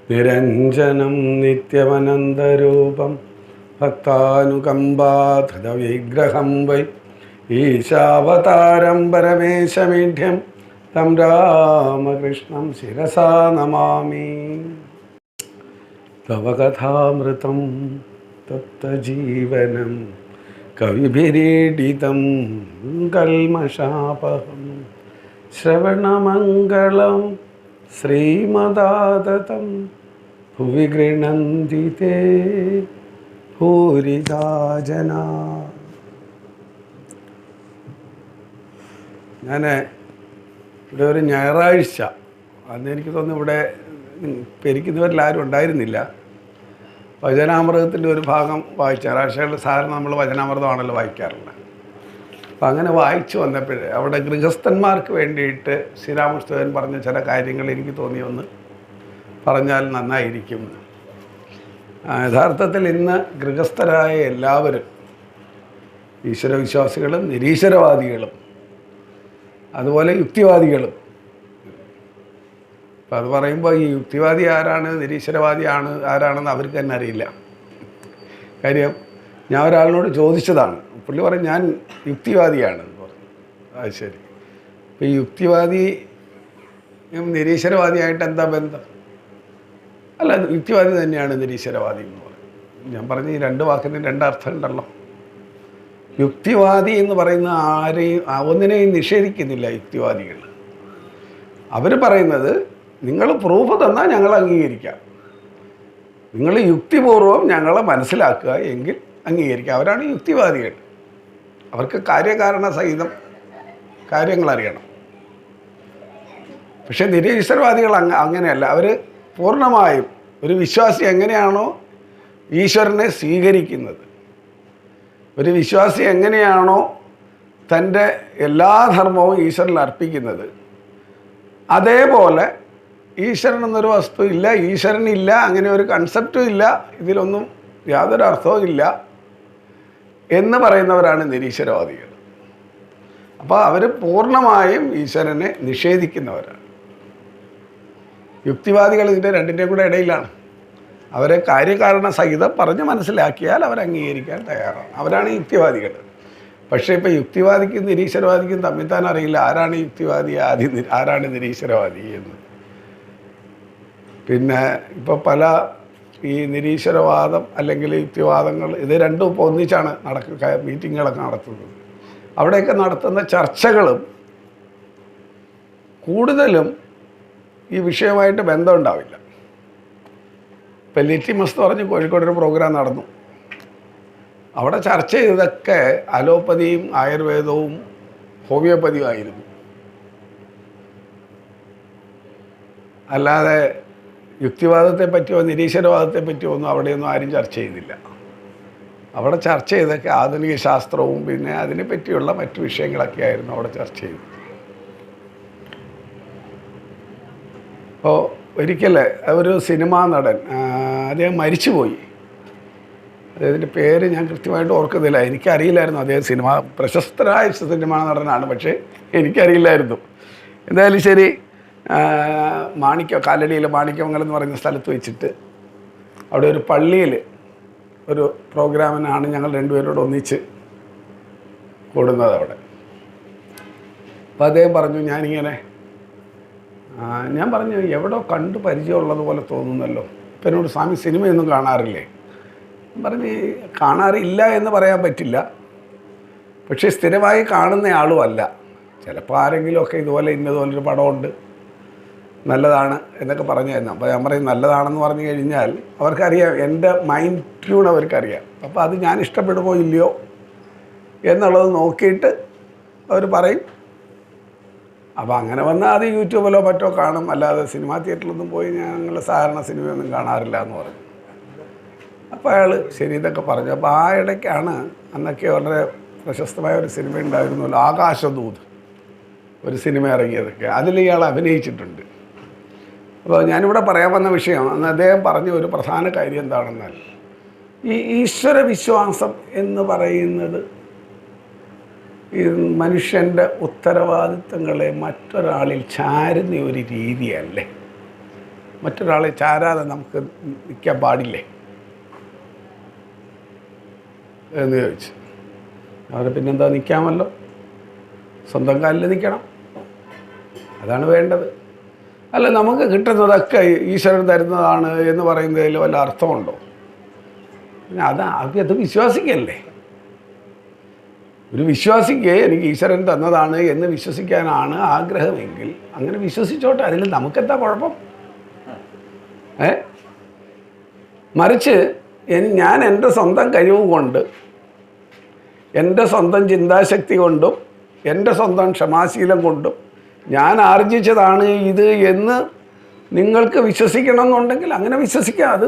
നിരഞ്ജനം നിത്യമനന്തരൂപം ഭക്താനുകമ്പാധൃതവിഗ്രഹം Y ഈശാവതാരം പരമേശമീഢ്യം തം രാമകൃഷ്ണം ശിരസാ നമാമി. തവ കഥാമൃതം തപ്തജീവനം കവിഭിരീഡിതം കൽമഷാപഹം ശ്രവണമംഗളം ശ്രീമദാതതം ഭുവി ഗൃണന്തി തേ ഭൂരിദാ ജനാ. ഞാൻ ഇവിടെ ഒരു ഞായറാഴ്ച അന്ന് എനിക്ക് തോന്നുന്നു ഇവിടെ പെരിക്കുന്നവരിലാരും ഉണ്ടായിരുന്നില്ല. വചനാമൃതത്തിൻ്റെ ഒരു ഭാഗം വായിച്ചു. ഞായറാഴ്ചകളിൽ സാധാരണ നമ്മൾ വചനാമൃതമാണല്ലോ വായിക്കാറുള്ളത്. അപ്പം അങ്ങനെ വായിച്ചു വന്നപ്പോഴേ അവിടെ ഗൃഹസ്ഥന്മാർക്ക് വേണ്ടിയിട്ട് ശ്രീരാമകൃഷ്ണൻ പറഞ്ഞ ചില കാര്യങ്ങൾ എനിക്ക് തോന്നിയൊന്ന് പറഞ്ഞാൽ നന്നായിരിക്കും. യഥാർത്ഥത്തിൽ ഇന്ന് ഗൃഹസ്ഥരായ എല്ലാവരും ഈശ്വരവിശ്വാസികളും നിരീശ്വരവാദികളും അതുപോലെ യുക്തിവാദികളും. അപ്പം അത് പറയുമ്പോൾ ഈ യുക്തിവാദി ആരാണ്, നിരീശ്വരവാദി ആരാണെന്ന് അവർക്ക് തന്നെ അറിയില്ല. കാര്യം ഞാൻ ഒരാളിനോട് ചോദിച്ചതാണ്. പുള്ളി പറയും ഞാൻ യുക്തിവാദിയാണെന്ന് പറഞ്ഞു. അത് ശരി. അപ്പോൾ ഈ യുക്തിവാദിയും നിരീശ്വരവാദിയായിട്ട് എന്താ ബന്ധം? അല്ല, യുക്തിവാദി തന്നെയാണ് നിരീശ്വരവാദി എന്ന് പറയും. ഞാൻ പറഞ്ഞ ഈ രണ്ട് വാക്കിന് രണ്ടർത്ഥം ഉണ്ടല്ലോ. യുക്തിവാദി എന്ന് പറയുന്ന ആരെയും ഒന്നിനെയും നിഷേധിക്കുന്നില്ല. യുക്തിവാദികൾ അവർ പറയുന്നത് നിങ്ങൾ പ്രൂഫ് തന്നാൽ ഞങ്ങൾ അംഗീകരിക്കാം, നിങ്ങൾ യുക്തിപൂർവം ഞങ്ങളെ മനസ്സിലാക്കുക എങ്കിൽ അംഗീകരിക്കുക. അവരാണ് യുക്തിവാദികൾ. അവർക്ക് കാര്യകാരണ സഹിതം കാര്യങ്ങൾ അറിയണം. പക്ഷേ നിരീശ്വരവാദികൾ അങ്ങനെയല്ല. അവർ പൂർണ്ണമായും ഒരു വിശ്വാസി എങ്ങനെയാണോ ഈശ്വരനെ സ്വീകരിക്കുന്നത്, ഒരു വിശ്വാസി എങ്ങനെയാണോ തൻ്റെ എല്ലാ ധർമ്മവും ഈശ്വരനിൽ അർപ്പിക്കുന്നത്, അതേപോലെ ഈശ്വരൻ എന്നൊരു വസ്തു ഇല്ല, ഈശ്വരനില്ല, അങ്ങനെ ഒരു കൺസെപ്റ്റും ഇല്ല, ഇതിലൊന്നും യാതൊരു അർത്ഥവും ഇല്ല എന്ന് പറയുന്നവരാണ് നിരീശ്വരവാദികൾ. അപ്പോൾ അവർ പൂർണ്ണമായും ഈശ്വരനെ നിഷേധിക്കുന്നവരാണ്. യുക്തിവാദികൾ ഇതിൻ്റെ രണ്ടിൻ്റെയും കൂടെ ഇടയിലാണ്. അവരെ കാര്യകാരണ സഹിതം പറഞ്ഞ് മനസ്സിലാക്കിയാൽ അവർ അംഗീകരിക്കാൻ തയ്യാറാണ്. അവരാണ് യുക്തിവാദികൾ. പക്ഷേ ഇപ്പോൾ യുക്തിവാദിക്കും നിരീശ്വരവാദിക്കും തമ്മിൽ താൻ അറിയില്ല ആരാണ് യുക്തിവാദി, ആരാണ് നിരീശ്വരവാദി എന്ന്. പിന്നെ ഇപ്പോൾ പല ഈ നിരീശ്വരവാദം അല്ലെങ്കിൽ യുക്തിവാദങ്ങൾ ഇത് രണ്ടും ഇപ്പോൾ ഒന്നിച്ചാണ് മീറ്റിങ്ങുകളൊക്കെ നടത്തുന്നത്. അവിടെയൊക്കെ നടത്തുന്ന ചർച്ചകളും കൂടുതലും ഈ വിഷയമായിട്ട് ബന്ധമുണ്ടാവില്ല. ഇപ്പം ലിറ്റിമസ് എന്ന് പറഞ്ഞ് കോഴിക്കോടൊരു പ്രോഗ്രാം നടന്നു. അവിടെ ചർച്ച ചെയ്തതൊക്കെ അലോപ്പതിയും ആയുർവേദവും ഹോമിയോപ്പതിയും ആയിരുന്നു. അല്ലാതെ യുക്തിവാദത്തെ പറ്റിയോ നിരീശ്വരവാദത്തെ പറ്റിയോ ഒന്നും അവിടെയൊന്നും ആരും ചർച്ച ചെയ്തില്ല. അവിടെ ചർച്ച ചെയ്തൊക്കെ ആധുനിക ശാസ്ത്രവും പിന്നെ അതിനെ പറ്റിയുള്ള മറ്റു വിഷയങ്ങളൊക്കെ ആയിരുന്നു അവിടെ ചർച്ച ചെയ്തത്. അപ്പോൾ ഒരിക്കൽ ഒരു സിനിമാ നടൻ, അദ്ദേഹം മരിച്ചുപോയി. അദ്ദേഹത്തിൻ്റെ പേര് ഞാൻ കൃത്യമായിട്ട് ഓർക്കുന്നില്ല. എനിക്കറിയില്ലായിരുന്നു അദ്ദേഹം പ്രശസ്തരായ സിനിമാ നടനാണ്, പക്ഷേ എനിക്കറിയില്ലായിരുന്നു. എന്തായാലും ശരി, കാലടിയിൽ മാണിക്യമംഗലം എന്ന് പറയുന്ന സ്ഥലത്ത് വെച്ചിട്ട് അവിടെ ഒരു പള്ളിയിൽ ഒരു പ്രോഗ്രാമിനാണ് ഞങ്ങൾ രണ്ടുപേരോട് ഒന്നിച്ച് കൂടുന്നത് അവിടെ. അപ്പോൾ അദ്ദേഹം പറഞ്ഞു, ഞാൻ പറഞ്ഞു എവിടോ കണ്ടു പരിചയമുള്ളതുപോലെ തോന്നുന്നല്ലോ. ഇപ്പം എന്നോട് സ്വാമി സിനിമയൊന്നും കാണാറില്ലേ? പറഞ്ഞ് കാണാറില്ല എന്ന് പറയാൻ പറ്റില്ല, പക്ഷേ സ്ഥിരമായി കാണുന്ന ആളും അല്ല. ചിലപ്പോൾ ആരെങ്കിലുമൊക്കെ ഇതുപോലെ ഇന്നതുപോലൊരു പടമുണ്ട് നല്ലതാണ് എന്നൊക്കെ പറഞ്ഞു തന്നു. അപ്പോൾ ഞാൻ പറയും നല്ലതാണെന്ന് പറഞ്ഞു കഴിഞ്ഞാൽ അവർക്കറിയാം, എൻ്റെ മൈൻഡ് ട്യൂൺ അവർക്കറിയാം. അപ്പോൾ അത് ഞാൻ ഇഷ്ടപ്പെടുമോ ഇല്ലയോ എന്നുള്ളത് നോക്കിയിട്ട് അവർ പറയും. അപ്പോൾ അങ്ങനെ വന്നാൽ അത് യൂട്യൂബിലോ മറ്റോ കാണും, അല്ലാതെ സിനിമാ തിയേറ്ററിലൊന്നും പോയി ഞങ്ങൾ സാധാരണ സിനിമയൊന്നും കാണാറില്ല എന്ന് പറഞ്ഞു. അപ്പോൾ അയാൾ ശരി ഇതൊക്കെ പറഞ്ഞു. അപ്പോൾ ആ ഇടയ്ക്കാണ് അന്നൊക്കെ വളരെ പ്രശസ്തമായ ഒരു സിനിമ ഉണ്ടായിരുന്നല്ലോ, ആകാശദൂത്, ഒരു സിനിമ ഇറങ്ങിയതൊക്കെ. അതിൽ ഇയാൾ അഭിനയിച്ചിട്ടുണ്ട്. അപ്പോൾ ഞാനിവിടെ പറയാൻ വന്ന വിഷയം, അന്ന് അദ്ദേഹം പറഞ്ഞ ഒരു പ്രധാന കാര്യം എന്താണെന്നാൽ, ഈ ഈശ്വര വിശ്വാസം എന്ന് പറയുന്നത് ഈ മനുഷ്യൻ്റെ ഉത്തരവാദിത്തങ്ങളെ മറ്റൊരാളിൽ ചാരുന്ന ഒരു രീതിയല്ലേ. മറ്റൊരാളെ ചാരാതെ നമുക്ക് നിൽക്കാൻ പാടില്ലേ എന്ന് ചോദിച്ചു. അവർ പിന്നെന്താ, നിൽക്കാമല്ലോ, സ്വന്തം കാലിൽ നിൽക്കണം, അതാണ് വേണ്ടത്. അല്ല നമുക്ക് കിട്ടുന്നതൊക്കെ ഈശ്വരൻ തരുന്നതാണ് എന്ന് പറയുന്നതിൽ വല്ല അർത്ഥമുണ്ടോ? പിന്നെ അത് വിശ്വാസിക്കല്ലേ. ഒരു വിശ്വാസിക്ക് എനിക്ക് ഈശ്വരൻ തന്നതാണ് എന്ന് വിശ്വസിക്കാനാണ് ആഗ്രഹമെങ്കിൽ അങ്ങനെ വിശ്വസിച്ചോട്ടെ, അതിൽ നമുക്കെന്താ കുഴപ്പം? മറിച്ച് ഞാൻ എൻ്റെ സ്വന്തം കഴിവ് കൊണ്ട്, എൻ്റെ സ്വന്തം ചിന്താശക്തി കൊണ്ടും എൻ്റെ സ്വന്തം ക്ഷമാശീലം കൊണ്ടും ഞാൻ ആർജിച്ചതാണ് ഇത് എന്ന് നിങ്ങൾക്ക് വിശ്വസിക്കണം എന്നുണ്ടെങ്കിൽ അങ്ങനെ വിശ്വസിക്കാം. അത്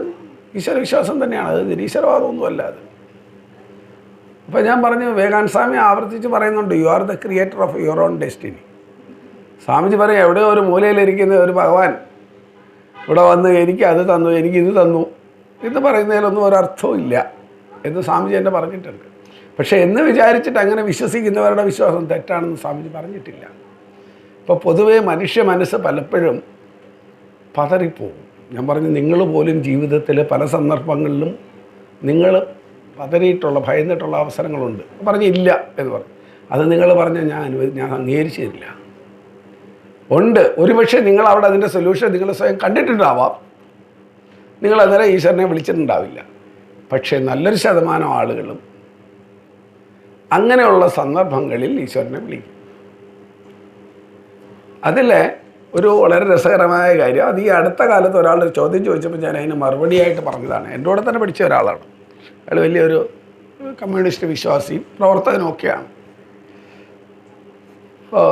ഈശ്വരവിശ്വാസം തന്നെയാണ്, അത് നിരീശ്വരവാദമൊന്നുമല്ല അത്. അപ്പോൾ ഞാൻ പറഞ്ഞു, വിവേകാനന്ദ സ്വാമി ആവർത്തിച്ച് പറയുന്നുണ്ട്, you are the creator of your own destiny. Swamiji പറയും, എവിടെയോ ഒരു മൂലയിലിരിക്കുന്ന ഒരു ഭഗവാൻ ഇവിടെ വന്ന് എനിക്ക് അത് തന്നു, എനിക്കിത് തന്നു എന്ന് പറയുന്നതിലൊന്നും ഒരർത്ഥവും ഇല്ല എന്ന് സ്വാമിജി എന്നെ പറഞ്ഞിട്ടുണ്ട്. പക്ഷേ എന്ന് വിചാരിച്ചിട്ട് അങ്ങനെ വിശ്വസിക്കുന്നവരുടെ വിശ്വാസം തെറ്റാണെന്ന് സ്വാമിജി പറഞ്ഞിട്ടില്ല. ഇപ്പോൾ പൊതുവേ മനുഷ്യ മനസ്സ് പലപ്പോഴും പതറിപ്പോകും. ഞാൻ പറഞ്ഞു, നിങ്ങൾ പോലും ജീവിതത്തിൽ പല സന്ദർഭങ്ങളിലും നിങ്ങൾ പതറിയിട്ടുള്ള, ഭയന്നിട്ടുള്ള അവസരങ്ങളുണ്ട്. പറഞ്ഞില്ല എന്ന് പറഞ്ഞു, അത് നിങ്ങൾ പറഞ്ഞാൽ ഞാൻ അംഗീകരിച്ചു തരില്ല. ഉണ്ട്, ഒരുപക്ഷെ നിങ്ങൾ അവിടെ അതിൻ്റെ സൊല്യൂഷൻ നിങ്ങൾ സ്വയം കണ്ടിട്ടുണ്ടാവാം, നിങ്ങൾ അന്നേരം ഈശ്വരനെ വിളിച്ചിട്ടുണ്ടാവില്ല. പക്ഷേ നല്ലൊരു ശതമാനം ആളുകളും അങ്ങനെയുള്ള സന്ദർഭങ്ങളിൽ ഈശ്വരനെ വിളിക്കും. അതിൽ ഒരു വളരെ രസകരമായ കാര്യം, അത് ഈ അടുത്ത കാലത്ത് ഒരാളുടെ ചോദ്യം ചോദിച്ചപ്പോൾ ഞാൻ അതിന് മറുപടിയായിട്ട് പറഞ്ഞതാണ്. എൻ്റെ കൂടെ തന്നെ പഠിച്ച ഒരാളാണ്. അയാൾ വലിയൊരു കമ്മ്യൂണിസ്റ്റ് വിശ്വാസിയും പ്രവർത്തകനുമൊക്കെയാണ്. അപ്പോൾ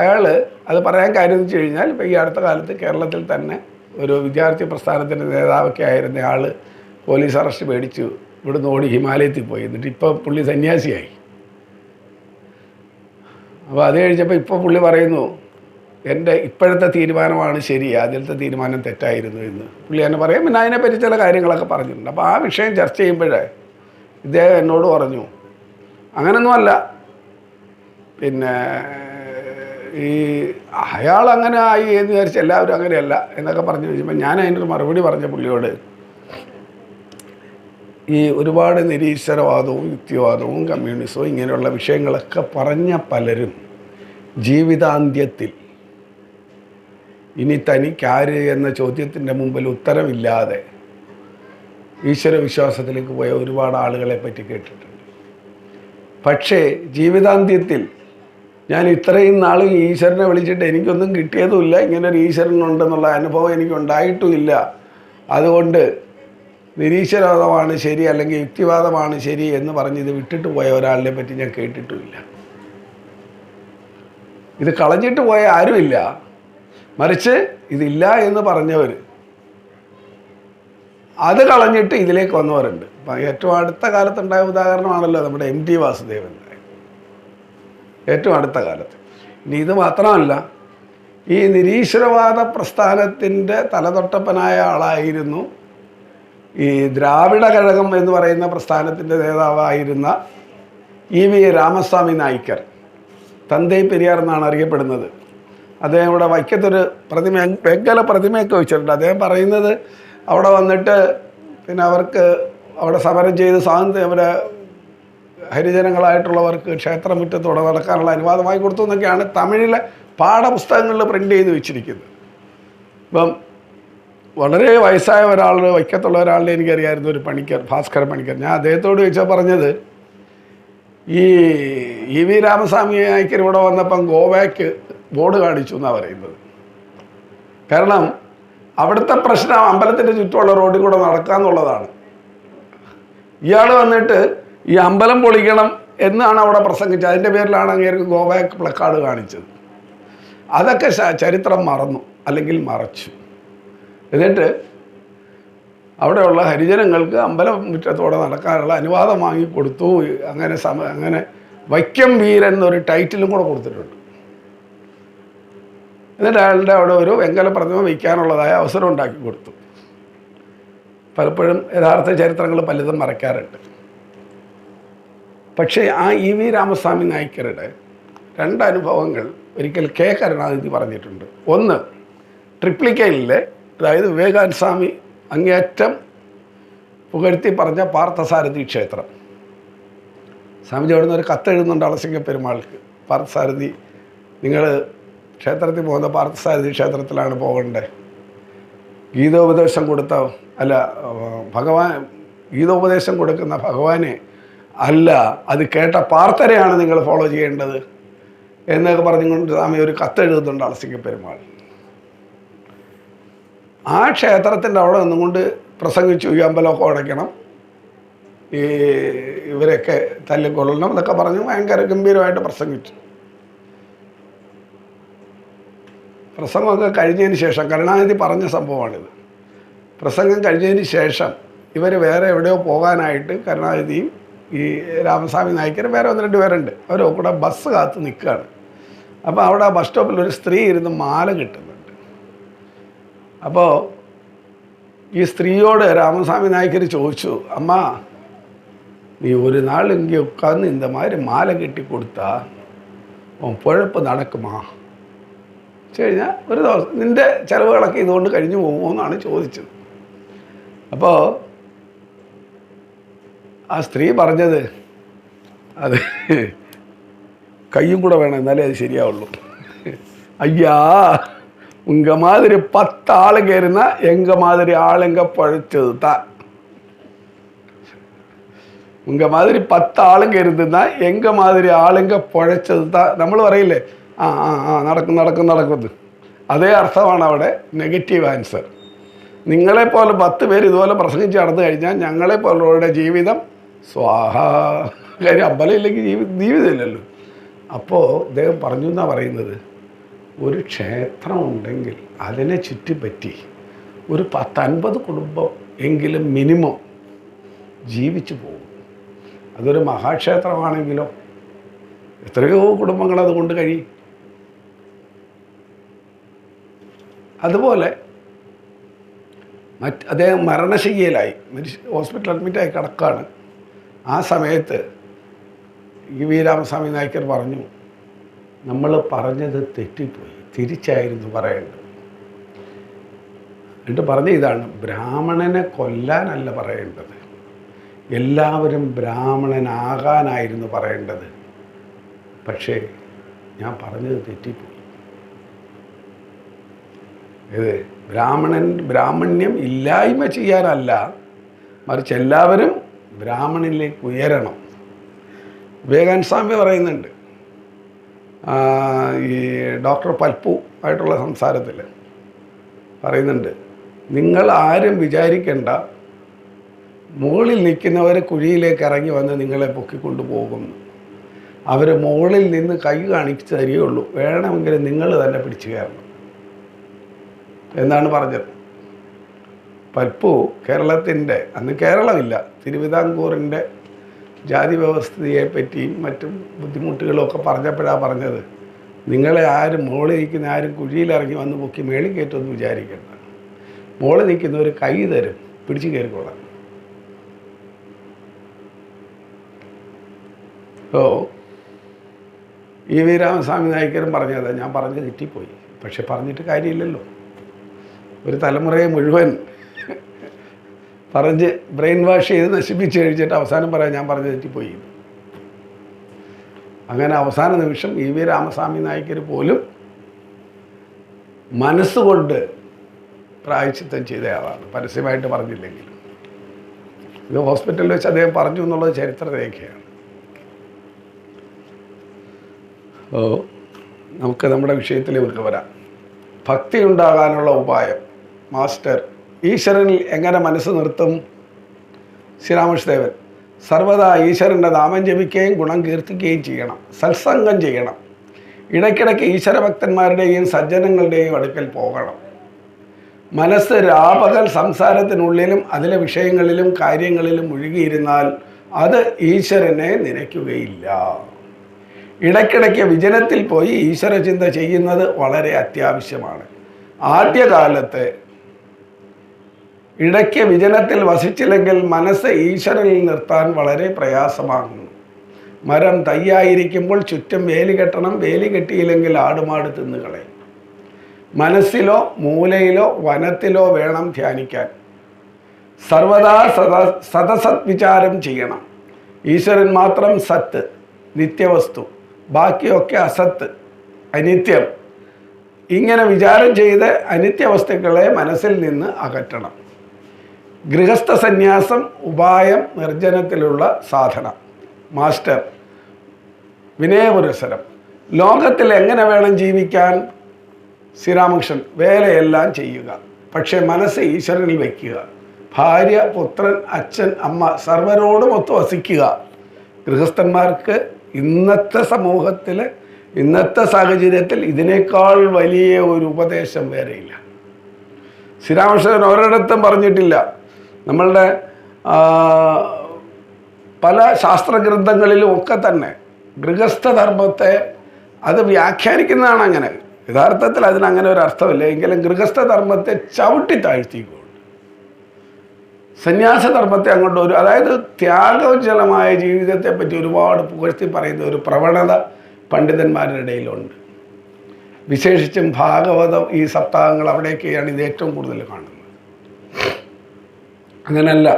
അയാൾ അത് പറയാൻ കാര്യം എന്ന് വെച്ച് കഴിഞ്ഞാൽ, ഇപ്പോൾ ഈ അടുത്ത കാലത്ത് കേരളത്തിൽ തന്നെ ഒരു വിദ്യാർത്ഥി പ്രസ്ഥാനത്തിൻ്റെ നേതാവൊക്കെ ആയിരുന്ന ആൾ പോലീസ് അറസ്റ്റ് മേടിച്ചു ഇവിടുന്ന് ഓടി ഹിമാലയത്തിൽ പോയി. എന്നിട്ട് ഇപ്പോൾ പുള്ളി സന്യാസിയായി. അപ്പോൾ അത് കഴിഞ്ഞപ്പോൾ ഇപ്പോൾ പുള്ളി പറയുന്നു, എൻ്റെ ഇപ്പോഴത്തെ തീരുമാനമാണ് ശരി, ആദ്യത്തെ തീരുമാനം തെറ്റായിരുന്നു എന്ന് പുള്ളി എന്നെ പറയാം. പിന്നെ അതിനെപ്പറ്റി ചില കാര്യങ്ങളൊക്കെ പറഞ്ഞിട്ടുണ്ട്. അപ്പോൾ ആ വിഷയം ചർച്ച ചെയ്യുമ്പോഴേ ഇദ്ദേഹം എന്നോട് പറഞ്ഞു, അങ്ങനൊന്നുമല്ല, പിന്നെ ഈ അയാൾ അങ്ങനെ ആയി എന്ന് വിചാരിച്ച് എല്ലാവരും അങ്ങനെയല്ല എന്നൊക്കെ പറഞ്ഞു കഴിഞ്ഞപ്പോൾ ഞാൻ അതിനൊരു മറുപടി പറഞ്ഞ പുള്ളിയോട്, ഈ ഒരുപാട് നിരീശ്വരവാദവും യുക്തിവാദവും കമ്മ്യൂണിസവും ഇങ്ങനെയുള്ള വിഷയങ്ങളൊക്കെ പറഞ്ഞ പലരും ജീവിതാന്ത്യത്തിൽ ഇനി തനിക്കാര് എന്ന ചോദ്യത്തിൻ്റെ മുമ്പിൽ ഉത്തരമില്ലാതെ ഈശ്വരവിശ്വാസത്തിലേക്ക് പോയ ഒരുപാട് ആളുകളെ പറ്റി കേട്ടിട്ടുണ്ട്. പക്ഷേ ജീവിതാന്ത്യത്തിൽ ഞാൻ ഇത്രയും നാളും ഈശ്വരനെ വിളിച്ചിട്ട് എനിക്കൊന്നും കിട്ടിയതുമില്ല, ഇങ്ങനൊരു ഈശ്വരനുണ്ടെന്നുള്ള അനുഭവം എനിക്കുണ്ടായിട്ടുമില്ല, അതുകൊണ്ട് നിരീശ്വരവാദമാണ് ശരി അല്ലെങ്കിൽ യുക്തിവാദമാണ് ശരി എന്ന് പറഞ്ഞ് ഇത് വിട്ടിട്ട് പോയ ഒരാളിനെ പറ്റി ഞാൻ കേട്ടിട്ടുമില്ല. ഇത് കളഞ്ഞിട്ട് പോയ ആരുമില്ല, മറിച്ച് ഇതില്ല എന്ന് പറഞ്ഞവർ അത് കളഞ്ഞിട്ട് ഇതിലേക്ക് വന്നവരുണ്ട്. അപ്പം ഏറ്റവും അടുത്ത കാലത്തുണ്ടായ ഉദാഹരണമാണല്ലോ നമ്മുടെ MT വാസുദേവൻ. ഏറ്റവും അടുത്ത കാലത്ത്. ഇനി ഇത് മാത്രമല്ല, ഈ നിരീശ്വരവാദ പ്രസ്ഥാനത്തിൻ്റെ തലതൊട്ടപ്പനായ ആളായിരുന്നു ഈ ദ്രാവിഡ കഴകം എന്ന് പറയുന്ന പ്രസ്ഥാനത്തിൻ്റെ നേതാവായിരുന്ന EV രാമസ്വാമി നായ്ക്കർ. തന്തൈ പെരിയാർ എന്നാണ് അറിയപ്പെടുന്നത്. അദ്ദേഹം ഇവിടെ വൈക്കത്തൊരു വെങ്കല പ്രതിമയൊക്കെ വെച്ചിട്ടുണ്ട്. അദ്ദേഹം പറയുന്നത് അവിടെ വന്നിട്ട് പിന്നെ അവർക്ക് അവിടെ സമരം ചെയ്ത് സ്വാതന്ത്ര്യം, അവരെ ഹരിജനങ്ങളായിട്ടുള്ളവർക്ക് ക്ഷേത്രമുറ്റത്തോടെ നടക്കാനുള്ള അനുവാദമായി കൊടുത്തു എന്നൊക്കെയാണ് തമിഴിലെ പാഠപുസ്തകങ്ങളിൽ പ്രിൻ്റ് ചെയ്ത് വെച്ചിരിക്കുന്നത്. ഇപ്പം വളരെ വയസ്സായ ഒരാൾ, വൈക്കത്തുള്ള ഒരാളുടെ എനിക്കറിയായിരുന്നു, ഒരു പണിക്കർ, ഭാസ്കര പണിക്കർ. ഞാൻ അദ്ദേഹത്തോട് ചോദിച്ചാൽ പറഞ്ഞത്, ഈ EV രാമസ്വാമി നായ്ക്കർ ഇവിടെ വന്നപ്പം ഗോവയ്ക്ക് ബോർഡ് കാണിച്ചു എന്നാണ് പറയുന്നത്. കാരണം അവിടുത്തെ പ്രശ്നം അമ്പലത്തിൻ്റെ ചുറ്റുമുള്ള റോഡിൽ കൂടെ നടക്കുക എന്നുള്ളതാണ്. ഇയാൾ വന്നിട്ട് ഈ അമ്പലം പൊളിക്കണം എന്നാണ് അവിടെ പ്രസംഗിച്ചത്. അതിൻ്റെ പേരിലാണ് അങ്ങേർക്ക് ഗോവയ്ക്ക് പ്ലക്കാർഡ് കാണിച്ചത്. അതൊക്കെ ചരിത്രം മറന്നു അല്ലെങ്കിൽ മറച്ചു. എന്നിട്ട് അവിടെയുള്ള ഹരിജനങ്ങൾക്ക് അമ്പലം മുറ്റത്തോടെ നടക്കാനുള്ള അനുവാദം വാങ്ങിക്കൊടുത്തു. അങ്ങനെ വൈക്കം വീരൻ എന്നൊരു ടൈറ്റിലും കൂടെ കൊടുത്തിട്ടുണ്ട്. എന്നിട്ട് അയാളുടെ അവിടെ ഒരു വെങ്കല പ്രതിമ വയ്ക്കാനുള്ളതായ അവസരം ഉണ്ടാക്കി കൊടുത്തു. പലപ്പോഴും യഥാർത്ഥ ചരിത്രങ്ങൾ പലതും മറയ്ക്കാറുണ്ട്. പക്ഷേ ആ EV രാമസ്വാമി നായ്ക്കരുടെ രണ്ട് അനുഭവങ്ങൾ ഒരിക്കൽ കരുണാനിധി പറഞ്ഞിട്ടുണ്ട്. ഒന്ന്, ട്രിപ്ലിക്കയിലെ, അതായത് വിവേകാനന്ദ സ്വാമി അങ്ങേയറ്റം പുകഴ്ത്തി പറഞ്ഞ പാർത്ഥസാരഥി ക്ഷേത്രം. സ്വാമിജി അവിടെ നിന്ന് ഒരു കത്തെഴുതുന്നുണ്ട് അളസിംഗ പെരുമാൾക്ക്. പാർത്ഥസാരഥി, നിങ്ങൾ ക്ഷേത്രത്തിൽ പോകുന്ന പാർത്ഥസാരഥി ക്ഷേത്രത്തിലാണ് പോകേണ്ടത്. ഗീതോപദേശം കൊടുത്ത ഗീതോപദേശം കൊടുക്കുന്ന ഭഗവാനെ അല്ല, അത് കേട്ട പാർത്ഥരെയാണ് നിങ്ങൾ ഫോളോ ചെയ്യേണ്ടത് എന്നൊക്കെ പറഞ്ഞുകൊണ്ട് സ്വാമി ഒരു കത്തെഴുതുന്നുണ്ട് അളസിംഗ പെരുമാൾ. ആ ക്ഷേത്രത്തിൻ്റെ അവിടെ നിന്നുകൊണ്ട് പ്രസംഗിച്ചു, ഈ അമ്പലമൊക്കെ ഉടയ്ക്കണം, ഈ ഇവരൊക്കെ തല്ലിക്കൊള്ളണം എന്നൊക്കെ പറഞ്ഞ് ഭയങ്കര ഗംഭീരമായിട്ട് പ്രസംഗിച്ചു. പ്രസംഗമൊക്കെ കഴിഞ്ഞതിന് ശേഷം, കരുണാനിധി പറഞ്ഞ സംഭവമാണിത്. പ്രസംഗം കഴിഞ്ഞതിന് ശേഷം ഇവർ വേറെ എവിടെയോ പോകാനായിട്ട് കരുണാനിധിയും ഈ രാമസ്വാമി നായ്ക്കരും വേറെ 1-2 പേരുണ്ട്, അവരൊക്കെ കൂടെ ബസ് കാത്ത് നിൽക്കുകയാണ്. അപ്പോൾ അവിടെ ബസ് സ്റ്റോപ്പിൽ ഒരു സ്ത്രീ ഇരുന്ന് മാല കിട്ടുന്നുണ്ട്. അപ്പോൾ ഈ സ്ത്രീയോട് രാമസ്വാമി നായ്ക്കർ ചോദിച്ചു, അമ്മ നീ ഒരു നാളെങ്കിൽ ഉட்கார்ந்து இந்த மாதிரி മാല കെട്ടി കൊടുത്താൽ പൊഴപ്പ് നടക്കുമാ വെച്ച് കഴിഞ്ഞാൽ ഒരു ദിവസം നിൻ്റെ ചിലവുകളൊക്കെ ഇതുകൊണ്ട് കഴിഞ്ഞു പോകുമോ എന്നാണ് ചോദിച്ചത്. അപ്പോൾ ആ സ്ത്രീ പറഞ്ഞത്, അത് കയ്യും കൂടെ വേണം എന്നാലേ അത് ശരിയാവുള്ളൂ. ஐயா உங்க மாதிரி 10 ஆளுங்க இருந்தா எங்க மாதிரி ஆளுங்க பழைச்சது தான். உங்க மாதிரி 10 ആളുങ്ക ഇരുന്നാ എങ്ക മാതിരി ആളുങ്ക പഴച്ചത് താ. നമ്മൾ പറയില്ലേ നടക്കുന്നത്, അതേ അർത്ഥമാണ് അവിടെ നെഗറ്റീവ് ആൻസർ. നിങ്ങളെപ്പോലെ 10 പേര് ഇതുപോലെ പ്രസംഗിച്ച് നടന്നു കഴിഞ്ഞാൽ ഞങ്ങളെപ്പോലുള്ളവരുടെ ജീവിതം സ്വാഹ. കാര്യം അമ്പലം ഇല്ലെങ്കിൽ ജീവിതമില്ലല്ലോ. അപ്പോൾ അദ്ദേഹം പറഞ്ഞു എന്നാണ് പറയുന്നത്, ഒരു ക്ഷേത്രം ഉണ്ടെങ്കിൽ അതിനെ ചുറ്റിപ്പറ്റി ഒരു 10-50 കുടുംബം എങ്കിലും മിനിമം ജീവിച്ചു പോകും. അതൊരു മഹാക്ഷേത്രമാണെങ്കിലോ എത്രയോ കുടുംബങ്ങൾ അതുകൊണ്ട് കഴിയും. അതുപോലെ അദ്ദേഹം മരണശയ്യയിലായി, ഹോസ്പിറ്റൽ അഡ്മിറ്റായി കിടക്കുകയാണ്. ആ സമയത്ത് ഈ വി രാമസ്വാമി നായ്ക്കർ പറഞ്ഞു, നമ്മൾ പറഞ്ഞത് തെറ്റിപ്പോയി, തിരിച്ചായിരുന്നു പറയേണ്ടത്. എന്നിട്ട് പറഞ്ഞ ഇതാണ്, ബ്രാഹ്മണനെ കൊല്ലാനല്ല പറയേണ്ടത്, എല്ലാവരും ബ്രാഹ്മണനാകാനായിരുന്നു പറയേണ്ടത്. പക്ഷേ ഞാൻ പറഞ്ഞത് തെറ്റിപ്പോയി. ഇത് ബ്രാഹ്മണ്യം ഇല്ലായ്മ ചെയ്യാനല്ല, മറിച്ച് എല്ലാവരും ബ്രാഹ്മണിലേക്ക് ഉയരണം. വിവേകാനന്ദ സ്വാമി പറയുന്നുണ്ട്, ഈ ഡോക്ടർ പൽപ്പു ആയിട്ടുള്ള സംസാരത്തിൽ പറയുന്നുണ്ട്, നിങ്ങൾ ആരും വിചാരിക്കേണ്ട മുകളിൽ നിൽക്കുന്നവർ കുഴിയിലേക്ക് ഇറങ്ങി വന്ന് നിങ്ങളെ പൊക്കിക്കൊണ്ടു പോകുന്നു. അവർ മുകളിൽ നിന്ന് കൈ കാണിച്ച് തരികയുള്ളൂ, വേണമെങ്കിൽ നിങ്ങൾ തന്നെ പിടിച്ചു കയറണം എന്നാണ് പറഞ്ഞത്. പൽപ്പു കേരളത്തിൻ്റെ, അന്ന് കേരളമില്ല, തിരുവിതാംകൂറിൻ്റെ ജാതി വ്യവസ്ഥയെപ്പറ്റിയും മറ്റും ബുദ്ധിമുട്ടുകളൊക്കെ പറഞ്ഞപ്പോഴാണ് പറഞ്ഞത്, നിങ്ങളെ ആരും മുകളിൽ നിൽക്കുന്ന ആരും കുഴിയിലിറങ്ങി വന്ന് പൊക്കി മേളിൽ കയറ്റുമെന്ന് വിചാരിക്കേണ്ട, മുകളിൽ നിൽക്കുന്നവർ കൈ തരും, പിടിച്ചു കയറിക്കൊള്ളാം. ഓ ഈ വി രാമസ്വാമി നായ്ക്കരും പറഞ്ഞത്, ഞാൻ പറഞ്ഞ് തെറ്റിപ്പോയി, പക്ഷെ പറഞ്ഞിട്ട് കാര്യമില്ലല്ലോ. ഒരു തലമുറയെ മുഴുവൻ പറഞ്ഞ് ബ്രെയിൻ വാഷ് ചെയ്ത് നശിപ്പിച്ച് കഴിച്ചിട്ട് അവസാനം പറയാൻ ഞാൻ പറഞ്ഞ് തെറ്റിപ്പോയി. അങ്ങനെ അവസാന നിമിഷം ഈ വി രാമസ്വാമി നായ്ക്കർ പോലും മനസ്സുകൊണ്ട് പ്രായശ്ചിത്തം ചെയ്ത ആളാണ്, പരസ്യമായിട്ട് പറഞ്ഞില്ലെങ്കിലും. ഇത് ഹോസ്പിറ്റലിൽ വെച്ച് അദ്ദേഹം പറഞ്ഞു എന്നുള്ളത് ചരിത്രരേഖയാണ്. നമുക്ക് നമ്മുടെ വിഷയത്തിലേക്ക് വരാം. ഭക്തി ഉണ്ടാകാനുള്ള ഉപായം. മാസ്റ്റർ, ഈശ്വരനിൽ എങ്ങനെ മനസ്സ് നിർത്തും? ശ്രീരാമകൃഷ്ണദേവൻ, സർവദാ ഈശ്വരൻ്റെ നാമം ജപിക്കുകയും ഗുണം കീർത്തിക്കുകയും ചെയ്യണം, സത്സംഗം ചെയ്യണം, ഇടയ്ക്കിടയ്ക്ക് ഈശ്വരഭക്തന്മാരുടെയും സജ്ജനങ്ങളുടെയും അടുക്കൽ പോകണം. മനസ്സ് രാപകൽ സംസാരത്തിനുള്ളിലും അതിലെ വിഷയങ്ങളിലും കാര്യങ്ങളിലും മുഴുകിയിരുന്നാൽ അത് ഈശ്വരനെ നിനയ്ക്കുകയില്ല. ഇടയ്ക്കിടയ്ക്ക് വിജനത്തിൽ പോയി ഈശ്വരചിന്ത ചെയ്യുന്നത് വളരെ അത്യാവശ്യമാണ്. ആദ്യകാലത്ത് ഇടയ്ക്ക് വിജനത്തിൽ വസിച്ചില്ലെങ്കിൽ മനസ്സ് ഈശ്വരനിൽ നിർത്താൻ വളരെ പ്രയാസമാകുന്നു. മരം തയ്യായിരിക്കുമ്പോൾ ചുറ്റും വേലി കെട്ടണം, വേലി കെട്ടിയില്ലെങ്കിൽ ആടുമാട് തിന്നുകളയും. മനസ്സിലോ മൂലയിലോ വനത്തിലോ വേണം ധ്യാനിക്കാൻ. സർവദാ സതസത് വിചാരം ചെയ്യണം. ഈശ്വരൻ മാത്രം സത്ത്, നിത്യവസ്തു, ബാക്കിയൊക്കെ അസത്ത്, അനിത്യം. ഇങ്ങനെ വിചാരം ചെയ്ത് അനിത്യവസ്തുക്കളെ മനസ്സിൽ നിന്ന് അകറ്റണം. ഗൃഹസ്ഥ സന്യാസം ഉപായം നിർജ്ജനത്തിലുള്ള സാധന. മാസ്റ്റർ വിനയപുരസരം. ലോകത്തിൽ എങ്ങനെ വേണം ജീവിക്കാൻ? ശ്രീരാമകൃഷ്ണൻ, വേലയെല്ലാം ചെയ്യുക, പക്ഷേ മനസ്സ് ഈശ്വരനിൽ വയ്ക്കുക. ഭാര്യ, പുത്രൻ, അച്ഛൻ, അമ്മ സർവരോടും ഒത്തു വസിക്കുക. ഗൃഹസ്ഥന്മാർക്ക് ഇന്നത്തെ സമൂഹത്തിൽ, ഇന്നത്തെ സാഹചര്യത്തിൽ ഇതിനേക്കാൾ വലിയ ഒരു ഉപദേശം വേറെയില്ല. ശ്രീരാമകൃഷ്ണൻ ഒരിടത്തും പറഞ്ഞിട്ടില്ല. നമ്മളുടെ പല ശാസ്ത്രഗ്രന്ഥങ്ങളിലും ഒക്കെ തന്നെ ഗൃഹസ്ഥധർമ്മത്തെ അത് വ്യാഖ്യാനിക്കുന്നതാണ് അങ്ങനെ. യഥാർത്ഥത്തിൽ അതിനങ്ങനെ ഒരു അർത്ഥമില്ല. എങ്കിലും ഗൃഹസ്ഥധർമ്മത്തെ ചവിട്ടി താഴ്ത്തിക്കൊണ്ട് സന്യാസധർമ്മത്തെ അങ്ങോട്ട് അതായത് ത്യാഗോജ്ജലമായ ജീവിതത്തെ പറ്റി ഒരുപാട് പുകഴ്ത്തി പറയുന്ന ഒരു പ്രവണത പണ്ഡിതന്മാരുടെ ഇടയിലുണ്ട്. വിശേഷിച്ചും ഭാഗവതം, ഈ സപ്താഹങ്ങൾ, അവിടെയൊക്കെയാണ് ഇത് ഏറ്റവും കൂടുതൽ കാണുന്നത്. അങ്ങനല്ല,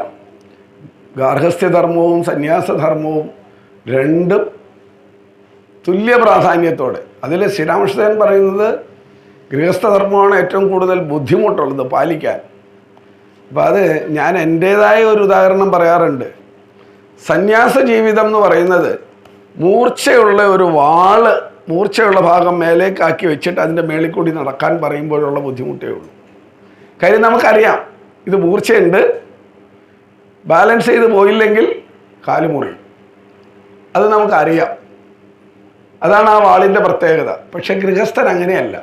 ഗാർഹസ്ഥ്യധർമ്മവും സന്യാസധർമ്മവും രണ്ടും തുല്യ പ്രാധാന്യത്തോടെ. അതിൽ ശ്രീരാമകൃഷ്ണൻ പറയുന്നത് ഗൃഹസ്ഥധർമ്മമാണ് ഏറ്റവും കൂടുതൽ ബുദ്ധിമുട്ടുള്ളത് പാലിക്കാൻ. അപ്പോൾ അത് ഞാൻ എൻ്റേതായ ഒരു ഉദാഹരണം പറയാറുണ്ട്. സന്യാസ ജീവിതം എന്ന് പറയുന്നത് മൂർച്ചയുള്ള ഒരു വാള്, മൂർച്ചയുള്ള ഭാഗം മേലേക്കാക്കി വെച്ചിട്ട് അതിൻ്റെ മേളിൽ കൂടി നടക്കാൻ പറയുമ്പോഴുള്ള ബുദ്ധിമുട്ടേ ഉള്ളൂ. കാര്യം നമുക്കറിയാം ഇത് മൂർച്ചയുണ്ട്, ബാലൻസ് ചെയ്ത് പോയില്ലെങ്കിൽ കാലുമുറി, അത് നമുക്കറിയാം. അതാണ് ആ വാളിൻ്റെ പ്രത്യേകത. പക്ഷെ ഗൃഹസ്ഥൻ അങ്ങനെയല്ല.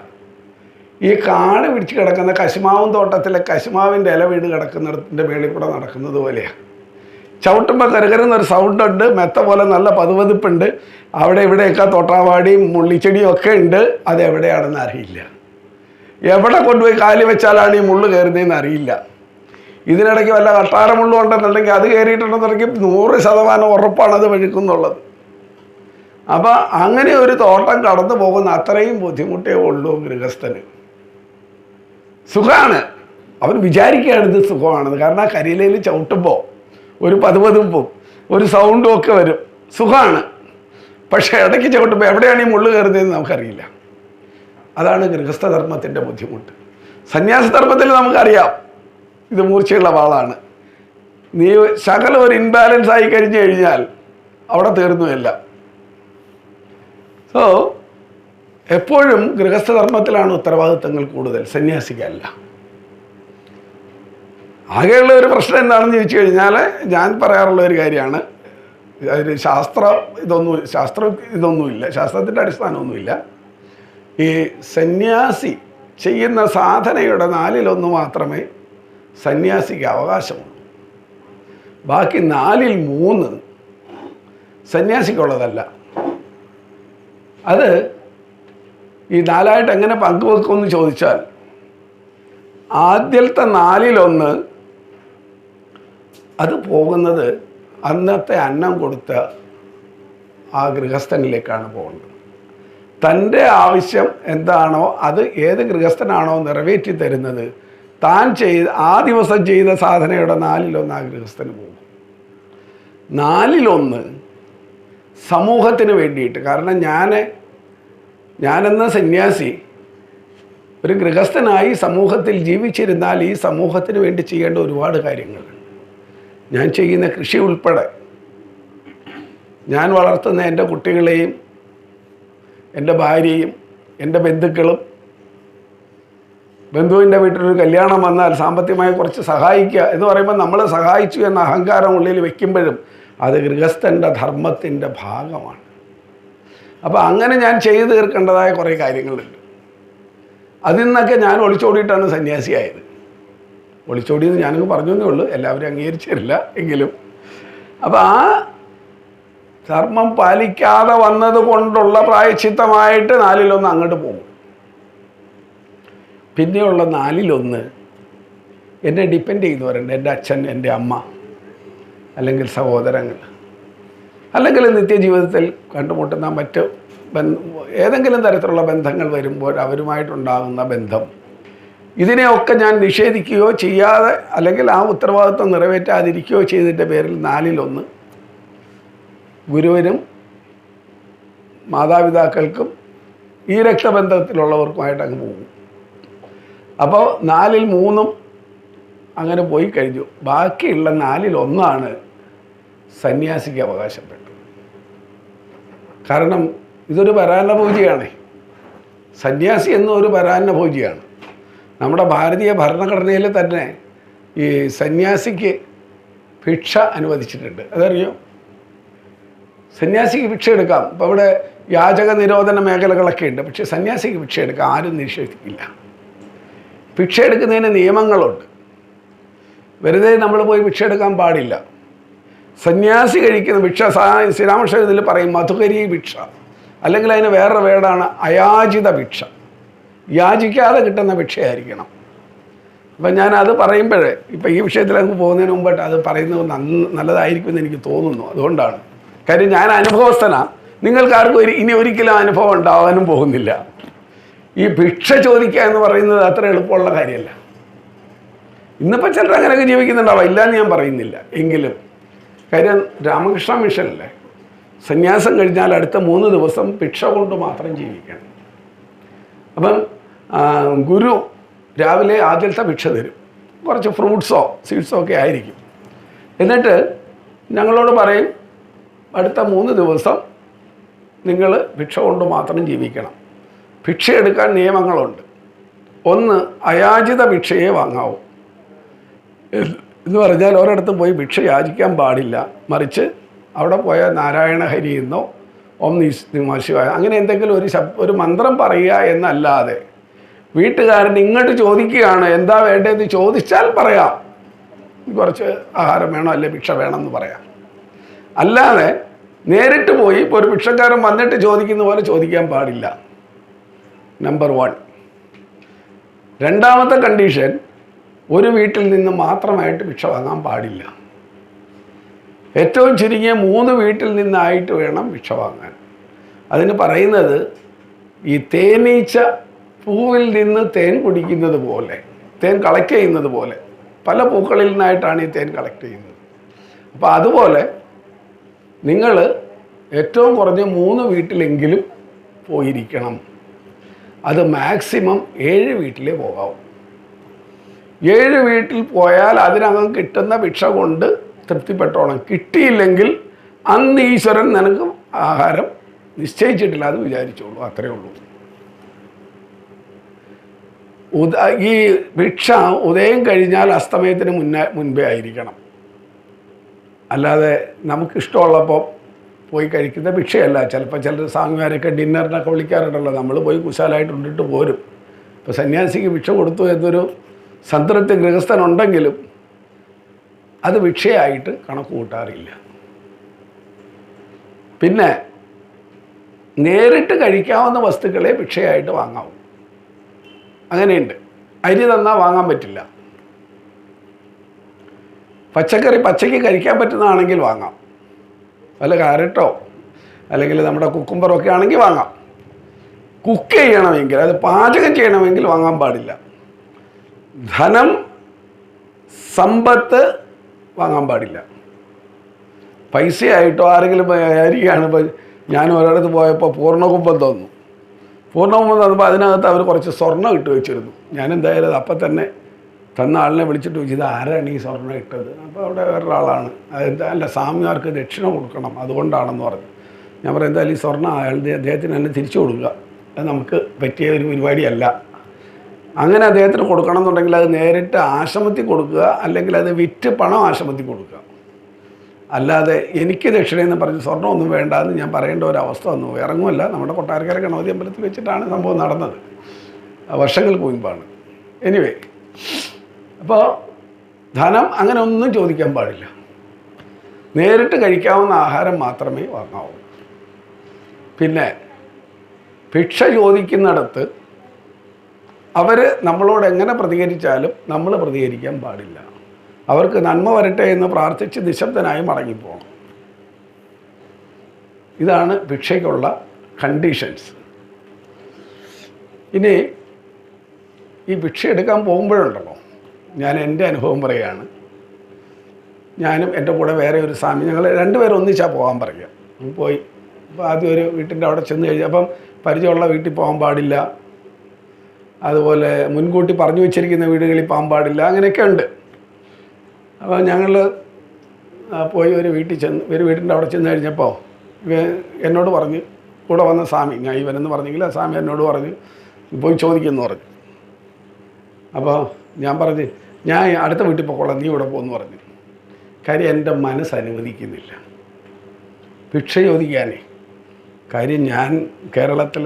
ഈ കാട് പിടിച്ച് കിടക്കുന്ന കശുമാവും തോട്ടത്തിലെ കശുമാവിൻ്റെ ഇല വീട് കിടക്കുന്നിടത്തിൻ്റെ മേളിൽ കൂടെ നടക്കുന്നത് പോലെയാണ്. ചവിട്ടുമ്പോൾ കരുകരുന്നൊരു സൗണ്ടുണ്ട്, മെത്ത പോലെ നല്ല പതുപതുപ്പുണ്ട്, അവിടെ ഇവിടെയൊക്കെ തോട്ടാവാടിയും മുള്ളിച്ചെടിയും ഒക്കെ ഉണ്ട്. അതെവിടെയാണെന്ന് അറിയില്ല. എവിടെ കൊണ്ടുപോയി കാലി വെച്ചാലാണ് ഈ മുള്ള് കയറുന്നതെന്ന് അറിയില്ല. ഇതിനിടയ്ക്ക് വല്ല കട്ടാര മുള്ളും ഉണ്ടെന്നുണ്ടെങ്കിൽ അത് കയറിയിട്ടുണ്ടെന്നുണ്ടെങ്കിൽ 100% ഉറപ്പാണ് അത് വഴുക്കുന്നുള്ളത്. അപ്പം അങ്ങനെ ഒരു തോട്ടം കടന്നു പോകുന്ന അത്രയും ബുദ്ധിമുട്ടേ ഉള്ളൂ ഗൃഹസ്ഥന്. സുഖമാണ്, അവൻ വിചാരിക്കുകയാണ് ഇത് സുഖമാണെന്ന്. കാരണം ആ കരിയിലയിൽ ചവിട്ടുമ്പോൾ ഒരു പതുപതുമ്പും ഒരു സൗണ്ടും ഒക്കെ വരും, സുഖമാണ്. പക്ഷേ ഇടയ്ക്ക് ചവിട്ടുമ്പോൾ എവിടെയാണ് ഈ മുള്ളു കയറുന്നതെന്ന് നമുക്കറിയില്ല. അതാണ് ഗൃഹസ്ഥധർമ്മത്തിൻ്റെ ബുദ്ധിമുട്ട്. സന്യാസധർമ്മത്തിൽ നമുക്കറിയാം ഇത് മൂർച്ചയുള്ള വാളാണ്. നീ ശകലം ഒരു ഇൻബാലൻസ് ആയി കഴിഞ്ഞു കഴിഞ്ഞാൽ അവിടെ തീർന്നുമില്ല. സോ എപ്പോഴും ഗൃഹസ്ഥധർമ്മത്തിലാണ് ഉത്തരവാദിത്തങ്ങൾ കൂടുതൽ, സന്യാസിക്കല്ല. ആകെയുള്ള ഒരു പ്രശ്നം എന്താണെന്ന് ചോദിച്ചു കഴിഞ്ഞാൽ, ഞാൻ പറയാറുള്ള ഒരു കാര്യമാണ്, അതിന് ഇതൊന്നുമില്ല, ശാസ്ത്രത്തിൻ്റെ അടിസ്ഥാനമൊന്നുമില്ല. ഈ സന്യാസി ചെയ്യുന്ന സാധനയുടെ 1/4 മാത്രമേ സന്യാസിക്ക് അവകാശമുള്ളൂ. ബാക്കി 4/3 സന്യാസിക്കുള്ളതല്ല. അത് ഈ 4 എങ്ങനെ പങ്കുവെക്കുമെന്ന് ചോദിച്ചാൽ, ആദ്യത്തെ 4/1 അത് പോകുന്നത് അന്നത്തെ അന്നം കൊടുത്ത ആ ഗൃഹസ്ഥനിലേക്കാണ് പോകുന്നത്. തൻ്റെ ആവശ്യം എന്താണോ അത് ഏത് ഗൃഹസ്ഥനാണോ നിറവേറ്റി തരുന്നത്, താൻ ആ ദിവസം ചെയ്ത സാധനയുടെ 4/1 ആ ഗൃഹസ്ഥന് പോകും. 4/1 സമൂഹത്തിന് വേണ്ടിയിട്ട്. കാരണം ഞാനെന്ന സന്യാസി ഒരു ഗൃഹസ്ഥനായി സമൂഹത്തിൽ ജീവിച്ചിരുന്നാൽ ഈ സമൂഹത്തിന് വേണ്ടി ചെയ്യേണ്ട ഒരുപാട് കാര്യങ്ങളുണ്ട്. ഞാൻ ചെയ്യുന്ന കൃഷി ഉൾപ്പെടെ, ഞാൻ വളർത്തുന്ന എൻ്റെ കുട്ടികളെയും എൻ്റെ ഭാര്യയും എൻ്റെ ബന്ധുക്കളും, ബന്ധുവിൻ്റെ വീട്ടിലൊരു കല്യാണം വന്നാൽ സാമ്പത്തികമായി കുറച്ച് സഹായിക്കുക എന്ന് പറയുമ്പോൾ നമ്മൾ സഹായിച്ചു എന്ന അഹങ്കാരം ഉള്ളിൽ വയ്ക്കുമ്പോഴും അത് ഗൃഹസ്ഥൻ്റെ ധർമ്മത്തിൻ്റെ ഭാഗമാണ്. അപ്പോൾ അങ്ങനെ ഞാൻ ചെയ്തു തീർക്കേണ്ടതായ കുറേ കാര്യങ്ങളുണ്ട്. അതിൽ നിന്നൊക്കെ ഞാൻ ഒളിച്ചോടിയിട്ടാണ് സന്യാസിയായത്. ഒളിച്ചോടിയെന്ന് ഞാനങ്ങ് പറഞ്ഞേ ഉള്ളൂ, എല്ലാവരും അംഗീകരിച്ചില്ല എങ്കിലും. അപ്പോൾ ആ ധർമ്മം പാലിക്കാതെ വന്നത് കൊണ്ടുള്ള പ്രായശ്ചിത്തമായിട്ട് 4/1 അങ്ങോട്ട് പോകും. പിന്നെയുള്ള 4/1 എന്നെ ഡിപ്പെൻഡ് ചെയ്യുന്നവരുണ്ട്. എൻ്റെ അച്ഛൻ, എൻ്റെ അമ്മ, അല്ലെങ്കിൽ സഹോദരങ്ങൾ, അല്ലെങ്കിൽ നിത്യജീവിതത്തിൽ കണ്ടുമുട്ടുന്ന മറ്റ് ഏതെങ്കിലും തരത്തിലുള്ള ബന്ധങ്ങൾ വരുമ്പോൾ അവരുമായിട്ടുണ്ടാകുന്ന ബന്ധം, ഇതിനെയൊക്കെ ഞാൻ നിഷേധിക്കുകയോ ചെയ്യാതെ അല്ലെങ്കിൽ ആ ഉത്തരവാദിത്വം നിറവേറ്റാതിരിക്കുകയോ ചെയ്തതിൻ്റെ പേരിൽ 4-1 ഗുരുവിനും മാതാപിതാക്കൾക്കും ഈ രക്തബന്ധത്തിലുള്ളവർക്കുമായിട്ട് അങ്ങ് പോകും. അപ്പോൾ 4-3 അങ്ങനെ പോയി കഴിഞ്ഞു. ബാക്കിയുള്ള 4-1 സന്യാസിക്ക് അവകാശപ്പെട്ടത്. കാരണം ഇതൊരു പരാന്ന പൂജയാണ്. സന്യാസി എന്നും ഒരു പരാന്ന പൂജയാണ്. നമ്മുടെ ഭാരതീയ ഭരണഘടനയിൽ തന്നെ ഈ സന്യാസിക്ക് ഭിക്ഷ അനുവദിച്ചിട്ടുണ്ട്. അതറിയോ? സന്യാസിക്ക് ഭിക്ഷ എടുക്കാം. ഇപ്പോൾ ഇവിടെ യാചക നിരോധന മേഖലകളൊക്കെ ഉണ്ട്. പക്ഷേ സന്യാസിക്ക് ഭിക്ഷ എടുക്കാം, ആരും നിഷേധിക്കില്ല. ഭിക്ഷ എടുക്കുന്നതിന് നിയമങ്ങളുണ്ട്. വെറുതെ നമ്മൾ പോയി ഭിക്ഷ എടുക്കാൻ പാടില്ല. സന്യാസി കഴിക്കുന്ന ഭിക്ഷ ശ്രീരാമകൃഷ്ണൻ ഇതിൽ പറയും മധുകരി ഭിക്ഷ, അല്ലെങ്കിൽ അതിന് വേറെ വേർഡാണ് അയാചിത ഭിക്ഷ. യാചിക്കാതെ കിട്ടുന്ന ഭിക്ഷയായിരിക്കണം. അപ്പം ഞാനത് പറയുമ്പോഴേ, ഇപ്പം ഈ വിഷയത്തിലേക്ക് പോകുന്നതിന് മുമ്പായിട്ട് അത് പറയുന്നത് നല്ലതായിരിക്കുമെന്ന് എനിക്ക് തോന്നുന്നു. അതുകൊണ്ടാണ്. കാര്യം ഞാൻ അനുഭവസ്ഥനാണ്. നിങ്ങൾക്കാർക്കും ഇനി ഒരിക്കലും അനുഭവം ഉണ്ടാവാനും പോകുന്നില്ല. ഈ ഭിക്ഷ ചോദിക്കുക എന്ന് പറയുന്നത് അത്ര എളുപ്പമുള്ള കാര്യമല്ല. ഇന്നിപ്പോൾ ചിലർ അങ്ങനെയൊക്കെ ജീവിക്കുന്നുണ്ടാവാം, ഇല്ലയെന്ന് ഞാൻ പറയുന്നില്ല. എങ്കിലും കാര്യം രാമകൃഷ്ണ മിഷനല്ലേ, സന്യാസം കഴിഞ്ഞാൽ അടുത്ത 3 ദിവസം ഭിക്ഷ കൊണ്ട് മാത്രം ജീവിക്കണം. അപ്പം ഗുരു രാവിലെ ആദ്യത്തെ ഭിക്ഷ തരും. കുറച്ച് ഫ്രൂട്ട്സോ സീഡ്സോ ഒക്കെ ആയിരിക്കും. എന്നിട്ട് ഞങ്ങളോട് പറയും അടുത്ത 3 ദിവസം നിങ്ങൾ ഭിക്ഷ കൊണ്ട് മാത്രം ജീവിക്കണം. ഭിക്ഷ എടുക്കാൻ നിയമങ്ങളുണ്ട്. 1, അയാചിത ഭിക്ഷയെ വാങ്ങാവൂ. എന്ന് പറഞ്ഞാൽ ഒരിടത്തും പോയി ഭിക്ഷ യാചിക്കാൻ പാടില്ല. മറിച്ച് അവിടെ പോയ നാരായണ ഹരി എന്നോ ഓം നമഃ ശിവായ അങ്ങനെ എന്തെങ്കിലും ഒരു മന്ത്രം പറയുക എന്നല്ലാതെ, വീട്ടുകാരൻ ഇങ്ങോട്ട് ചോദിക്കുകയാണ് എന്താ വേണ്ടതെന്ന് ചോദിച്ചാൽ പറയാം, കുറച്ച് ആഹാരം വേണോ അല്ലെ ഭിക്ഷ വേണമെന്ന് പറയാം. അല്ലാതെ നേരിട്ട് പോയി ഇപ്പോൾ ഒരു ഭിക്ഷക്കാരൻ വന്നിട്ട് ചോദിക്കുന്ന പോലെ ചോദിക്കാൻ പാടില്ല. നമ്പർ 1. രണ്ടാമത്തെ കണ്ടീഷൻ, ഒരു വീട്ടിൽ നിന്ന് മാത്രമായിട്ട് ഭിക്ഷ വാങ്ങാൻ പാടില്ല. ഏറ്റവും ചുരുങ്ങിയ 3 വീട്ടിൽ നിന്നായിട്ട് വേണം ഭിക്ഷ വാങ്ങാൻ. അതിന് പറയുന്നത് ഈ തേനീച്ച പൂവിൽ നിന്ന് തേൻ കുടിക്കുന്നത് പോലെ, തേൻ കളക്ട് ചെയ്യുന്നത് പോലെ, പല പൂക്കളിൽ നിന്നായിട്ടാണ് ഈ തേൻ കളക്ട് ചെയ്യുന്നത്. അപ്പോൾ അതുപോലെ നിങ്ങൾ ഏറ്റവും കുറഞ്ഞ 3 വീട്ടിലെങ്കിലും പോയിരിക്കണം. അത് മാക്സിമം 7 വീട്ടിലേ പോകാവൂ. 7 വീട്ടിൽ പോയാൽ അതിനകം കിട്ടുന്ന ഭിക്ഷ കൊണ്ട് തൃപ്തിപ്പെട്ടോണം. കിട്ടിയില്ലെങ്കിൽ അന്ന് ഈശ്വരൻ നിനക്ക് ആഹാരം നിശ്ചയിച്ചിട്ടില്ല, അത് വിചാരിച്ചോളൂ. അത്രയേ ഉള്ളൂ. ഈ ഭിക്ഷ ഉദയം കഴിഞ്ഞാൽ അസ്തമയത്തിന് മുൻപേ ആയിരിക്കണം. അല്ലാതെ നമുക്കിഷ്ടമുള്ളപ്പോൾ പോയി കഴിക്കുന്ന ഭിക്ഷയല്ല. ചിലപ്പോൾ ചിലർ സ്വാമിമാരൊക്കെ ഡിന്നറിനൊക്കെ വിളിക്കാറുണ്ടല്ലോ, നമ്മൾ പോയി കുശാലായിട്ട് ഉണ്ടിട്ട് പോരും. ഇപ്പോൾ സന്യാസിക്ക് ഭിക്ഷ കൊടുത്തു എന്നൊരു സംതൃപ്തി ഗൃഹസ്ഥനുണ്ടെങ്കിലും അത് ഭിക്ഷയായിട്ട് കണക്ക് കൂട്ടാറില്ല. പിന്നെ നേരിട്ട് കഴിക്കാവുന്ന വസ്തുക്കളെ ഭിക്ഷയായിട്ട് വാങ്ങാവൂ. അങ്ങനെയുണ്ട്. അരി തന്നാൽ വാങ്ങാൻ പറ്റില്ല. പച്ചക്കറി പച്ചയ്ക്ക് കഴിക്കാൻ പറ്റുന്നതാണെങ്കിൽ വാങ്ങാം. വല്ല കാരറ്റോ അല്ലെങ്കിൽ നമ്മുടെ കുക്കുംബറോ ഒക്കെ ആണെങ്കിൽ വാങ്ങാം. കുക്ക് ചെയ്യണമെങ്കിൽ, അത് പാചകം ചെയ്യണമെങ്കിൽ വാങ്ങാൻ പാടില്ല. ധനം, സമ്പത്ത് വാങ്ങാൻ പാടില്ല. പൈസയായിട്ടോ ആരെങ്കിലും ആയിരിക്കുകയാണ്. ഇപ്പോൾ ഞാൻ ഒരിടത്ത് പോയപ്പോൾ പൂർണ്ണകുംഭം തന്നു. പൂർണ്ണകുംഭം തന്നപ്പോൾ അതിനകത്ത് അവർ കുറച്ച് സ്വർണ്ണം ഇട്ട് വെച്ചിരുന്നു. ഞാൻ എന്തായാലും അപ്പം തന്നെ തന്ന ആളിനെ വിളിച്ചിട്ട് ചോദിച്ചു, ഇത് ആരാണ് ഈ സ്വർണ്ണം ഇട്ടത്? അപ്പോൾ അവിടെ വേറൊരാളാണ്. അതെന്താ, അല്ല സ്വാമിമാർക്ക് ദക്ഷിണ കൊടുക്കണം അതുകൊണ്ടാണെന്ന് പറഞ്ഞു. ഞാൻ പറഞ്ഞു എന്തായാലും ഈ സ്വർണ്ണം അദ്ദേഹത്തിന് തന്നെ തിരിച്ചു കൊടുക്കുക, അത് നമുക്ക് പറ്റിയ ഒരു പരിപാടിയല്ല. അങ്ങനെ അദ്ദേഹത്തിന് കൊടുക്കണം എന്നുണ്ടെങ്കിൽ അത് നേരിട്ട് ആശ്രമത്തിൽ കൊടുക്കുക, അല്ലെങ്കിൽ അത് വിറ്റ് പണം ആശ്രമത്തിൽ കൊടുക്കുക. അല്ലാതെ എനിക്ക് ദക്ഷിണയെന്ന് പറഞ്ഞ് സ്വർണ്ണമൊന്നും വേണ്ട എന്ന് ഞാൻ പറയേണ്ട ഒരവസ്ഥ വന്നു. ഇറങ്ങുമല്ല, നമ്മുടെ കൊട്ടാരക്കര ഗണപതി അമ്പലത്തിൽ വെച്ചിട്ടാണ് സംഭവം നടന്നത്. വർഷങ്ങൾക്ക് മുൻപാണ്. എനിവേ, അപ്പോൾ ധനം അങ്ങനെ ഒന്നും ചോദിക്കാൻ പാടില്ല. നേരിട്ട് കഴിക്കാവുന്ന ആഹാരം മാത്രമേ വാങ്ങാവൂ. പിന്നെ ഭിക്ഷ ചോദിക്കുന്നിടത്ത് അവർ നമ്മളോട് എങ്ങനെ പ്രതികരിച്ചാലും നമ്മൾ പ്രതികരിക്കാൻ പാടില്ല. അവർക്ക് നന്മ വരട്ടെ എന്ന് പ്രാർത്ഥിച്ച് നിശബ്ദനായി മടങ്ങിപ്പോകണം. ഇതാണ് ഭിക്ഷയ്ക്കുള്ള കണ്ടീഷൻസ്. ഇനി ഈ ഭിക്ഷ എടുക്കാൻ പോകുമ്പോഴുണ്ടല്ലോ, ഞാൻ എൻ്റെ അനുഭവം പറയുകയാണ്. ഞാനും എൻ്റെ കൂടെ വേറെ ഒരു സ്വാമി, ഞങ്ങൾ രണ്ടുപേരും ഒന്നിച്ചാൽ പോകാൻ പറയുക. പോയി അപ്പോൾ ആദ്യം ഒരു വീട്ടിൻ്റെ അവിടെ ചെന്ന് കഴിഞ്ഞാൽ, അപ്പം പരിചയമുള്ള വീട്ടിൽ പോകാൻ പാടില്ല, അതുപോലെ മുൻകൂട്ടി പറഞ്ഞു വെച്ചിരിക്കുന്ന വീടുകളിൽ പോകാൻ പാടില്ല, അങ്ങനെയൊക്കെ ഉണ്ട്. അപ്പോൾ ഞങ്ങൾ പോയി ഒരു വീട്ടിൻ്റെ അവിടെ ചെന്ന് കഴിഞ്ഞപ്പോൾ എന്നോട് പറഞ്ഞ്, കൂടെ വന്ന സ്വാമി, ഞാൻ ഇവനെന്ന് പറഞ്ഞെങ്കിൽ ആ സ്വാമി എന്നോട് പറഞ്ഞ് പോയി ചോദിക്കുമെന്ന് പറഞ്ഞു. അപ്പോൾ ഞാൻ പറഞ്ഞ്, ഞാൻ അടുത്ത വീട്ടിൽ പോയിക്കോളാം, നീ ഇവിടെ പോകുമെന്ന് പറഞ്ഞു. കാര്യം എൻ്റെ മനസ്സ് അനുവദിക്കുന്നില്ല ഭിക്ഷ ചോദിക്കാനേ. കാര്യം ഞാൻ കേരളത്തിൽ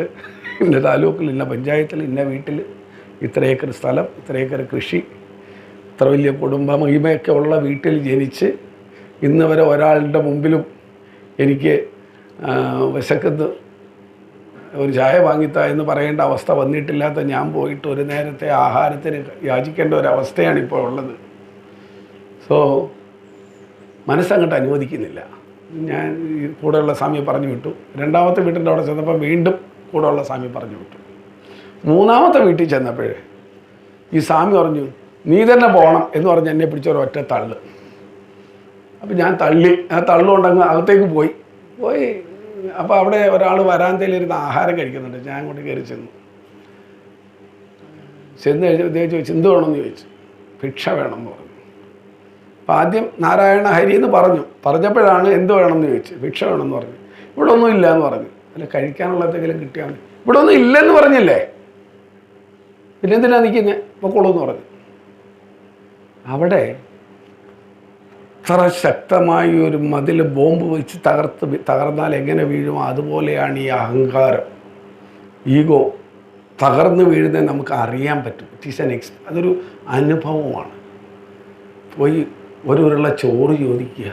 ഇന്ന താലൂക്കിൽ, ഇന്ന പഞ്ചായത്തിൽ, ഇന്ന വീട്ടിൽ ഇത്ര ഏക്കർ സ്ഥലം, ഇത്ര ഏക്കർ കൃഷി, ഇത്ര വലിയ കുടുംബ മഹിമയൊക്കെ ഉള്ള വീട്ടിൽ ജനിച്ച് ഇന്ന് വരെ ഒരാളുടെ മുമ്പിലും എനിക്ക് വിശക്കത്ത് ഒരു ചായ വാങ്ങിത്താ എന്ന് പറയേണ്ട അവസ്ഥ വന്നിട്ടില്ലാത്ത ഞാൻ പോയിട്ട് ഒരു നേരത്തെ ആഹാരത്തിന് യാചിക്കേണ്ട ഒരവസ്ഥയാണ് ഇപ്പോൾ ഉള്ളത്. സോ മനസ്സങ്ങോട്ട് അനുവദിക്കുന്നില്ല. ഞാൻ കൂടെയുള്ള സ്വാമിയെ പറഞ്ഞു വിട്ടു. രണ്ടാമത്തെ വീട്ടിൻ്റെ അവിടെ ചെന്നപ്പോൾ വീണ്ടും കൂടെയുള്ള സ്വാമി പറഞ്ഞു വിട്ടു. മൂന്നാമത്തെ വീട്ടിൽ ചെന്നപ്പോഴേ ഈ സ്വാമി പറഞ്ഞു, നീ തന്നെ പോകണം എന്ന് പറഞ്ഞ് എന്നെ പിടിച്ചൊരൊറ്റ തള്ള്. അപ്പം ഞാൻ ആ തള്ളുകൊണ്ടങ്ങ് അകത്തേക്ക് പോയി. അപ്പോൾ അവിടെ ഒരാൾ വരാന്തയിലിരുന്ന് ആഹാരം കഴിക്കുന്നുണ്ട്. ഞാൻ അങ്ങോട്ട് കയറി ചെന്ന് കഴിഞ്ഞ് അദ്ദേഹം ചോദിച്ചു, എന്ത് വേണമെന്ന് ചോദിച്ചു. ഭിക്ഷ വേണമെന്ന് പറഞ്ഞു. അപ്പോൾ ആദ്യം നാരായണ ഹരി എന്ന് പറഞ്ഞപ്പോഴാണ് എന്ത് വേണമെന്ന് ചോദിച്ചു. ഭിക്ഷ വേണമെന്ന് പറഞ്ഞു. ഇവിടെ ഒന്നും ഇല്ല എന്ന് പറഞ്ഞു. അല്ല, കഴിക്കാനുള്ള എന്തെങ്കിലും കിട്ടിയാൽ മതി. ഇവിടെ ഒന്നും ഇല്ലെന്ന് പറഞ്ഞില്ലേ, പിന്നെ എന്തിനാ നിൽക്കുന്നത്, പൊക്കോളൂ എന്ന് പറഞ്ഞു. അവിടെ അത്ര ശക്തമായി ഒരു മതിൽ ബോംബ് വെച്ച് തകർന്നാൽ എങ്ങനെ വീഴുമോ അതുപോലെയാണ് ഈ അഹങ്കാരം, ഈഗോ തകർന്ന് വീഴുന്നത് നമുക്ക് അറിയാൻ പറ്റും. ഇറ്റ് ഈസ് അതൊരു അനുഭവമാണ്. പോയി ഒരു ഉരുള ചോറ് ചോദിക്കുക,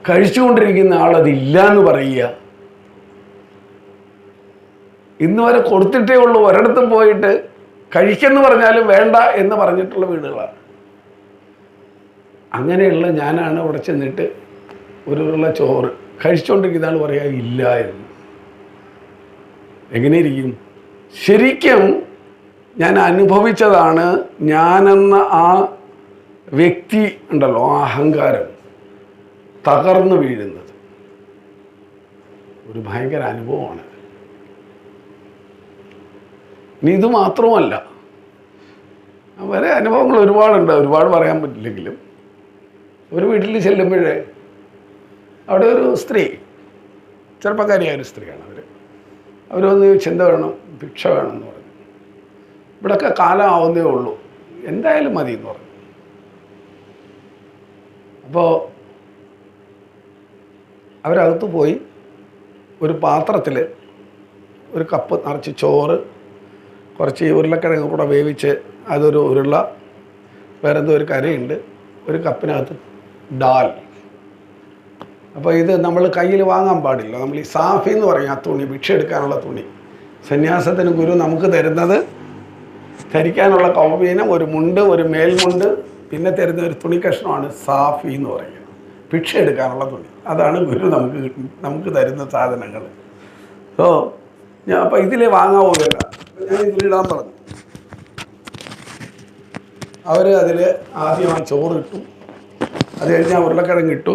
കഴിച്ചുകൊണ്ടിരിക്കുന്ന ആളതില്ല എന്ന് പറയുക. ഇന്ന് വരെ കൊടുത്തിട്ടേ ഉള്ളൂ. ഒരിടത്തും പോയിട്ട് കഴിക്കെന്ന് പറഞ്ഞാലും വേണ്ട എന്ന് പറഞ്ഞിട്ടുള്ള വീടുകളാണ്. അങ്ങനെയുള്ള ഞാനാണ് അവിടെ ചെന്നിട്ട് ഒരു ഉരുള ചോറ് കഴിച്ചുകൊണ്ടിരിക്കുന്ന ആൾ പറയാ ഇല്ല എന്ന്. എങ്ങനെയിരിക്കും? ശരിക്കും ഞാൻ അനുഭവിച്ചതാണ്. ഞാനെന്ന ആ വ്യക്തി ഉണ്ടല്ലോ, ആ അഹങ്കാരം തകർന്നു വീഴുന്നത് ഒരു ഭയങ്കര അനുഭവമാണ്. ഇനി ഇത് മാത്രമല്ല, വേറെ അനുഭവങ്ങൾ ഒരുപാടുണ്ട്. ഒരുപാട് പറയാൻ പറ്റില്ലെങ്കിലും ഒരു വീട്ടിൽ ചെല്ലുമ്പോഴേ അവിടെ ഒരു സ്ത്രീ, ചെറുപ്പക്കാരിയായ ഒരു സ്ത്രീയാണ്. അവരൊന്ന് ചിന്ത വേണം, ഭിക്ഷ വേണമെന്ന് പറഞ്ഞു. ഇവിടെയൊക്കെ കാലം ആവുന്നേ ഉള്ളൂ, എന്തായാലും മതി എന്ന് പറഞ്ഞു. അപ്പോൾ അവരകത്ത് പോയി ഒരു പാത്രത്തിൽ ഒരു കപ്പ് നിറച്ച് ചോറ്, കുറച്ച് ഉരുളക്കിഴങ്ങ് കൂടെ വേവിച്ച് അതൊരു ഉരുള, വേറെന്തോ ഒരു കരയുണ്ട്, ഒരു കപ്പിനകത്ത് ഡാൽ. അപ്പോൾ ഇത് നമ്മൾ കയ്യിൽ വാങ്ങാൻ പാടില്ല. നമ്മൾ ഈ സാഫി എന്ന് പറയും, ആ തുണി, ഭിക്ഷ എടുക്കാനുള്ള തുണി. സന്യാസത്തിന് ഗുരു നമുക്ക് തരുന്നത് ധരിക്കാനുള്ള കൗപീനം, ഒരു മുണ്ട്, ഒരു മേൽമുണ്ട്, പിന്നെ തരുന്ന ഒരു തുണി കഷ്ണമാണ് സാഫി എന്ന് പറയുന്നത്. ഭിക്ഷ എടുക്കാനുള്ള തുണി, അതാണ് ഗുരു നമുക്ക് തരുന്ന സാധനങ്ങൾ. സോ ഞാൻ അപ്പോൾ ഇതിൽ വാങ്ങാവൂല്ല, ഞാൻ ഇതിലിടാൻ പറഞ്ഞു. അവർ അതിൽ ആദ്യം ആ ചോറ് ഇട്ടു, അത് കഴിഞ്ഞ് ആ ഉരുളക്കിഴങ്ങ് ഇട്ടു,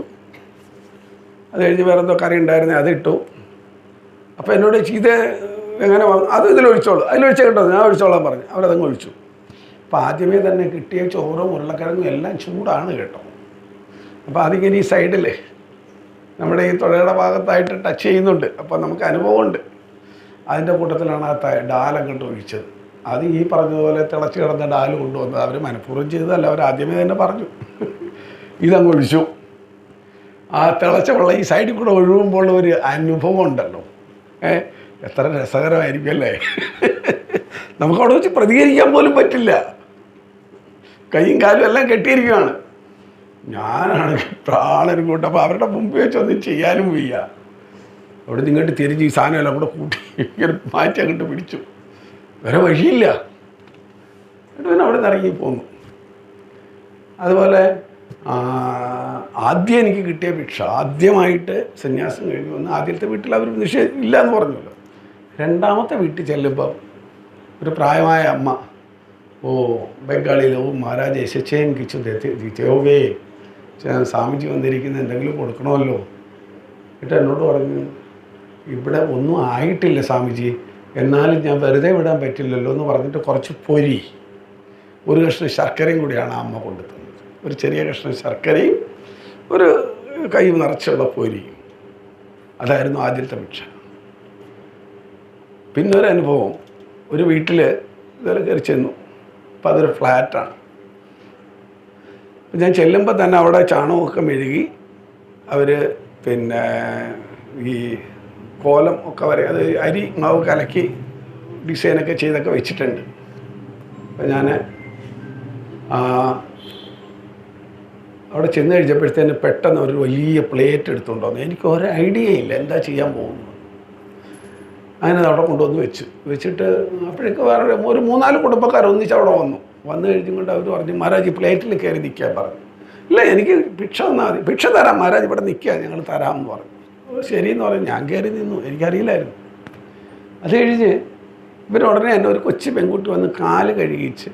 അത് കഴിഞ്ഞ് വേറെ എന്തോ കറി ഉണ്ടായിരുന്നേ അതിട്ടു. അപ്പോൾ എന്നോട് ഇത് എങ്ങനെ അത് ഇതിലൊഴിച്ചോളൂ, അതിലൊഴിച്ച കേട്ടോ, ഞാൻ ഒഴിച്ചോളാൻ പറഞ്ഞു. അവരതങ്ങ് ഒഴിച്ചു. അപ്പോൾ ആദ്യമേ തന്നെ കിട്ടിയ ചോറും ഉരുളക്കിഴങ്ങും എല്ലാം ചൂടാണ് കേട്ടോ. അപ്പോൾ അതിങ്ങനെ ഈ സൈഡിൽ നമ്മുടെ ഈ തൊഴയുടെ ഭാഗത്തായിട്ട് ടച്ച് ചെയ്യുന്നുണ്ട്. അപ്പോൾ നമുക്ക് അനുഭവമുണ്ട്. അതിൻ്റെ കൂട്ടത്തിലാണ് ആ ഡാലങ്ങോട്ട് ഒഴിച്ചത്. അത് ഈ പറഞ്ഞതുപോലെ തിളച്ച് കിടന്ന ഡാല് കൊണ്ടുവന്നത് അവർ മനഃപൂർവ്വം ചെയ്തതല്ല, അവർ ആദ്യമേ തന്നെ പറഞ്ഞു. ഇതങ്ങ് ഒഴിച്ചു. ആ തിളച്ച വെള്ളം ഈ സൈഡിൽ കൂടെ ഒഴുകുമ്പോൾ ഒരു അനുഭവം ഉണ്ടല്ലോ, എത്ര രസകരമായിരിക്കും അല്ലേ. നമുക്കവിടെ വെച്ച് പ്രതികരിക്കാൻ പോലും പറ്റില്ല, കൈയും കാലും എല്ലാം കെട്ടിയിരിക്കുകയാണ്. ഞാനാണെങ്കിൽ പ്രാണനും കൂട്ട്. അപ്പോൾ അവരുടെ മുമ്പ് വെച്ചൊന്നും ചെയ്യാനും വയ്യ. അവിടെ നിങ്ങോട്ട് തിരിഞ്ഞ് ഈ സാധനമെല്ലാം കൂടെ കൂട്ടി ഇങ്ങനെ മാറ്റി അങ്ങോട്ട് പിടിച്ചു. വേറെ വഴിയില്ല. എന്നിട്ട് പിന്നെ അവിടെ നിന്ന് ഇറങ്ങി പോന്നു. അതുപോലെ ആദ്യം എനിക്ക് കിട്ടിയ ഭിക്ഷ, ആദ്യമായിട്ട് സന്യാസം കഴിഞ്ഞ് വന്ന് ആദ്യത്തെ വീട്ടിൽ അവർ ഇല്ല എന്ന് പറഞ്ഞല്ലോ. രണ്ടാമത്തെ വീട്ടിൽ ചെല്ലുമ്പോൾ ഒരു പ്രായമായ അമ്മ, ഓ ബംഗാളിയിലോ മഹാരാജ് എസച്ചേൻ കിച്ചു ദിത്യോവേ, സ്വാമിജി വന്നിരിക്കുന്ന എന്തെങ്കിലും കൊടുക്കണമല്ലോ. എന്നിട്ട് എന്നോട് പറഞ്ഞു, ഇവിടെ ഒന്നും ആയിട്ടില്ല സ്വാമിജി, എന്നാലും ഞാൻ വെറുതെ വിടാൻ പറ്റില്ലല്ലോ എന്ന് പറഞ്ഞിട്ട് കുറച്ച് പൊരി, ഒരു കഷ്ണം ശർക്കരയും കൂടിയാണ് ആ അമ്മ കൊണ്ടു തന്നത്. ഒരു ചെറിയ കഷ്ണം ശർക്കരയും ഒരു കൈ നിറച്ചുള്ള പൊരിയും. അതായിരുന്നു ആദ്യത്തെ ഭിക്ഷ. പിന്നൊരു അനുഭവം, ഒരു വീട്ടിൽ ഇതുവരെ കയറി ചെന്നു. അപ്പോൾ അതൊരു ഫ്ലാറ്റാണ്. അപ്പം ഞാൻ ചെല്ലുമ്പോൾ തന്നെ അവിടെ ചാണകമൊക്കെ മെഴുകി അവർ പിന്നെ ഈ കോലം ഒക്കെ വരെ അത് അരി മാവ് കലക്കി ഡിസൈനൊക്കെ ചെയ്തൊക്കെ വെച്ചിട്ടുണ്ട്. അപ്പം ഞാൻ അവിടെ ചെന്ന് കഴിച്ചപ്പോഴത്തേന് പെട്ടെന്ന് ഒരു വലിയ പ്ലേറ്റ് എടുത്തുകൊണ്ട് വന്നു. എനിക്ക് ഒരു ഐഡിയ ഇല്ല എന്താ ചെയ്യാൻ പോകുന്നത്. അങ്ങനെ അവിടെ കൊണ്ടുവന്ന് വെച്ചിട്ട് അപ്പോഴേക്ക് വേറെ ഒരു 3-4 കുടുംബക്കാർ ഒന്നിച്ച് അവിടെ വന്നു കഴിഞ്ഞും കൊണ്ട് അവർ പറഞ്ഞു, മഹാരാജ് പ്ലേറ്റിൽ കയറി നിൽക്കാൻ പറഞ്ഞു. ഇല്ല, എനിക്ക് ഭിക്ഷ തന്നാൽ മതി, ഭിക്ഷ തരാം മഹാരാജ്, ഇവിടെ നിൽക്കുക, ഞങ്ങൾ തരാമെന്ന് പറഞ്ഞു. ശരിയെന്ന് പറഞ്ഞു. ഞാൻ കയറി നിന്നു, എനിക്കറിയില്ലായിരുന്നു. അത് കഴിഞ്ഞ് ഇവരുടനെ തന്നെ ഒരു കൊച്ചു പെൺകുട്ടി വന്ന് കാല് കഴുകിച്ച്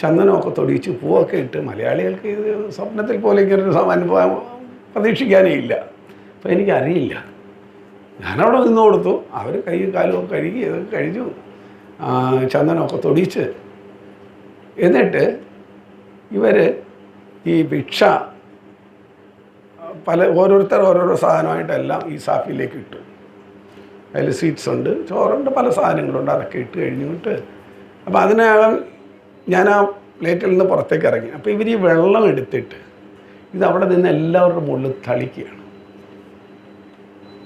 ചന്ദനമൊക്കെ തൊടിയിച്ച് പൂവൊക്കെ ഇട്ട്. മലയാളികൾക്ക് ഇത് സ്വപ്നത്തിൽ പോലെ ഇങ്ങനൊരു അനുഭവം പ്രതീക്ഷിക്കാനേ ഇല്ല. അപ്പോൾ എനിക്കറിയില്ല. ഞാനവിടെ നിന്ന് കൊടുത്തു. അവർ കൈയും കാലും കഴുകി അതൊക്കെ കഴിഞ്ഞു, ചന്ദനമൊക്കെ തൊടിയിച്ച്. എന്നിട്ട് ഇവർ ഈ ഭിക്ഷ ഓരോരുത്തർ ഓരോരോ സാധനമായിട്ടെല്ലാം ഈ സാഫിലേക്ക് ഇട്ടു. അതിൽ സ്വീറ്റ്സ് ഉണ്ട്, ചോറുണ്ട്, പല സാധനങ്ങളുണ്ട്. അതൊക്കെ ഇട്ട് കഴിഞ്ഞിട്ട് അപ്പോൾ അതിനകം ഞാൻ ആ പ്ലേറ്റിൽ നിന്ന് പുറത്തേക്ക് ഇറങ്ങി. അപ്പോൾ ഇവർ ഈ വെള്ളം എടുത്തിട്ട് ഇതവിടെ നിന്ന് എല്ലാവരുടെ മുകളിൽ തളിക്കുകയാണ്.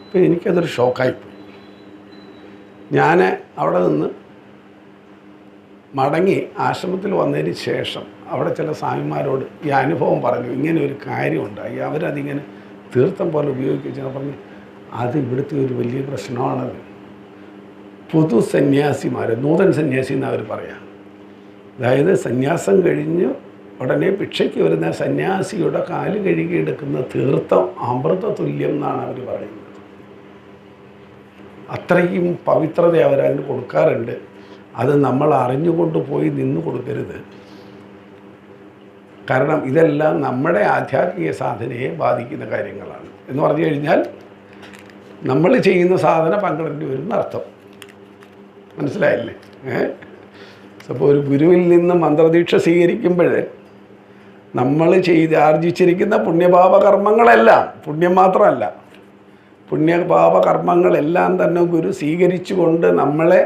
അപ്പോൾ എനിക്കതൊരു ഷോക്കായിപ്പോയി. ഞാൻ അവിടെ നിന്ന് മടങ്ങി ആശ്രമത്തിൽ വന്നതിന് ശേഷം അവിടെ ചില സ്വാമിമാരോട് ഈ അനുഭവം പറഞ്ഞു, ഇങ്ങനെ ഒരു കാര്യമുണ്ടായി, അവരതിങ്ങനെ തീർത്ഥം പോലെ ഉപയോഗിച്ചു. പറഞ്ഞു, അത് ഇവിടുത്തെ ഒരു വലിയ പ്രശ്നമാണത്. പുതു സന്യാസിമാർ, നൂതൻ സന്യാസി എന്നവർ പറയാം. അതായത് സന്യാസം കഴിഞ്ഞ് ഉടനെ ഭിക്ഷയ്ക്ക് വരുന്ന സന്യാസിയുടെ കാല് കഴുകിയെടുക്കുന്ന തീർത്ഥം അമൃത തുല്യം എന്നാണ് അവർ പറയുന്നത്. അത്രയും പവിത്രത അവരതിന് കൊടുക്കാറുണ്ട്. അത് നമ്മൾ അറിഞ്ഞുകൊണ്ട് പോയി നിന്ന് കൊടുക്കരുത്. കാരണം ഇതെല്ലാം നമ്മുടെ ആധ്യാത്മിക സാധനയെ ബാധിക്കുന്ന കാര്യങ്ങളാണ്. എന്ന് പറഞ്ഞു കഴിഞ്ഞാൽ നമ്മൾ ചെയ്യുന്ന സാധന പങ്കിടേണ്ടി വരുന്ന അർത്ഥം. മനസ്സിലായില്ലേ? അപ്പോൾ ഒരു ഗുരുവിൽ നിന്ന് മന്ത്രദീക്ഷ സ്വീകരിക്കുമ്പോൾ നമ്മൾ ആർജിച്ചിരിക്കുന്ന പുണ്യപാപകർമ്മങ്ങളെല്ലാം, പുണ്യം മാത്രമല്ല, പുണ്യപാപകർമ്മങ്ങളെല്ലാം തന്നെ ഗുരു സ്വീകരിച്ചുകൊണ്ട് നമ്മളെ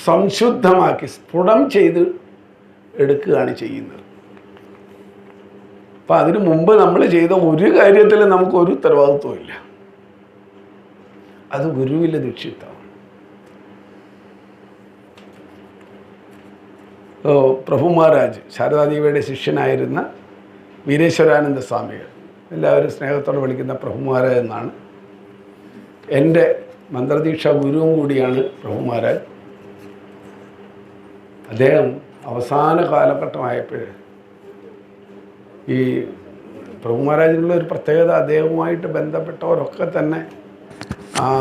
സംശുദ്ധമാക്കി സ്ഫുടം ചെയ്ത് എടുക്കുകയാണ് ചെയ്യുന്നത്. അപ്പം അതിനു മുമ്പ് നമ്മൾ ചെയ്ത ഒരു കാര്യത്തിൽ നമുക്കൊരു ഉത്തരവാദിത്വം ഇല്ല. അത് ഗുരുവിലെ ദീക്ഷിതമാണ്. പ്രഭു മഹാരാജ്, ശാരദാദേവിയുടെ ശിഷ്യനായിരുന്ന വീരേശ്വരാനന്ദ സ്വാമികൾ, എല്ലാവരും സ്നേഹത്തോടെ വിളിക്കുന്ന പ്രഭു മഹാരാജ് എന്നാണ്. എൻ്റെ മന്ത്രദീക്ഷ ഗുരുവും കൂടിയാണ് പ്രഭു മഹാരാജ്. അദ്ദേഹം അവസാന കാലഘട്ടമായപ്പോൾ ഈ പ്രഭു മഹാരാജിനുള്ള ഒരു പ്രത്യേകത, അദ്ദേഹവുമായിട്ട് ബന്ധപ്പെട്ടവരൊക്കെ തന്നെ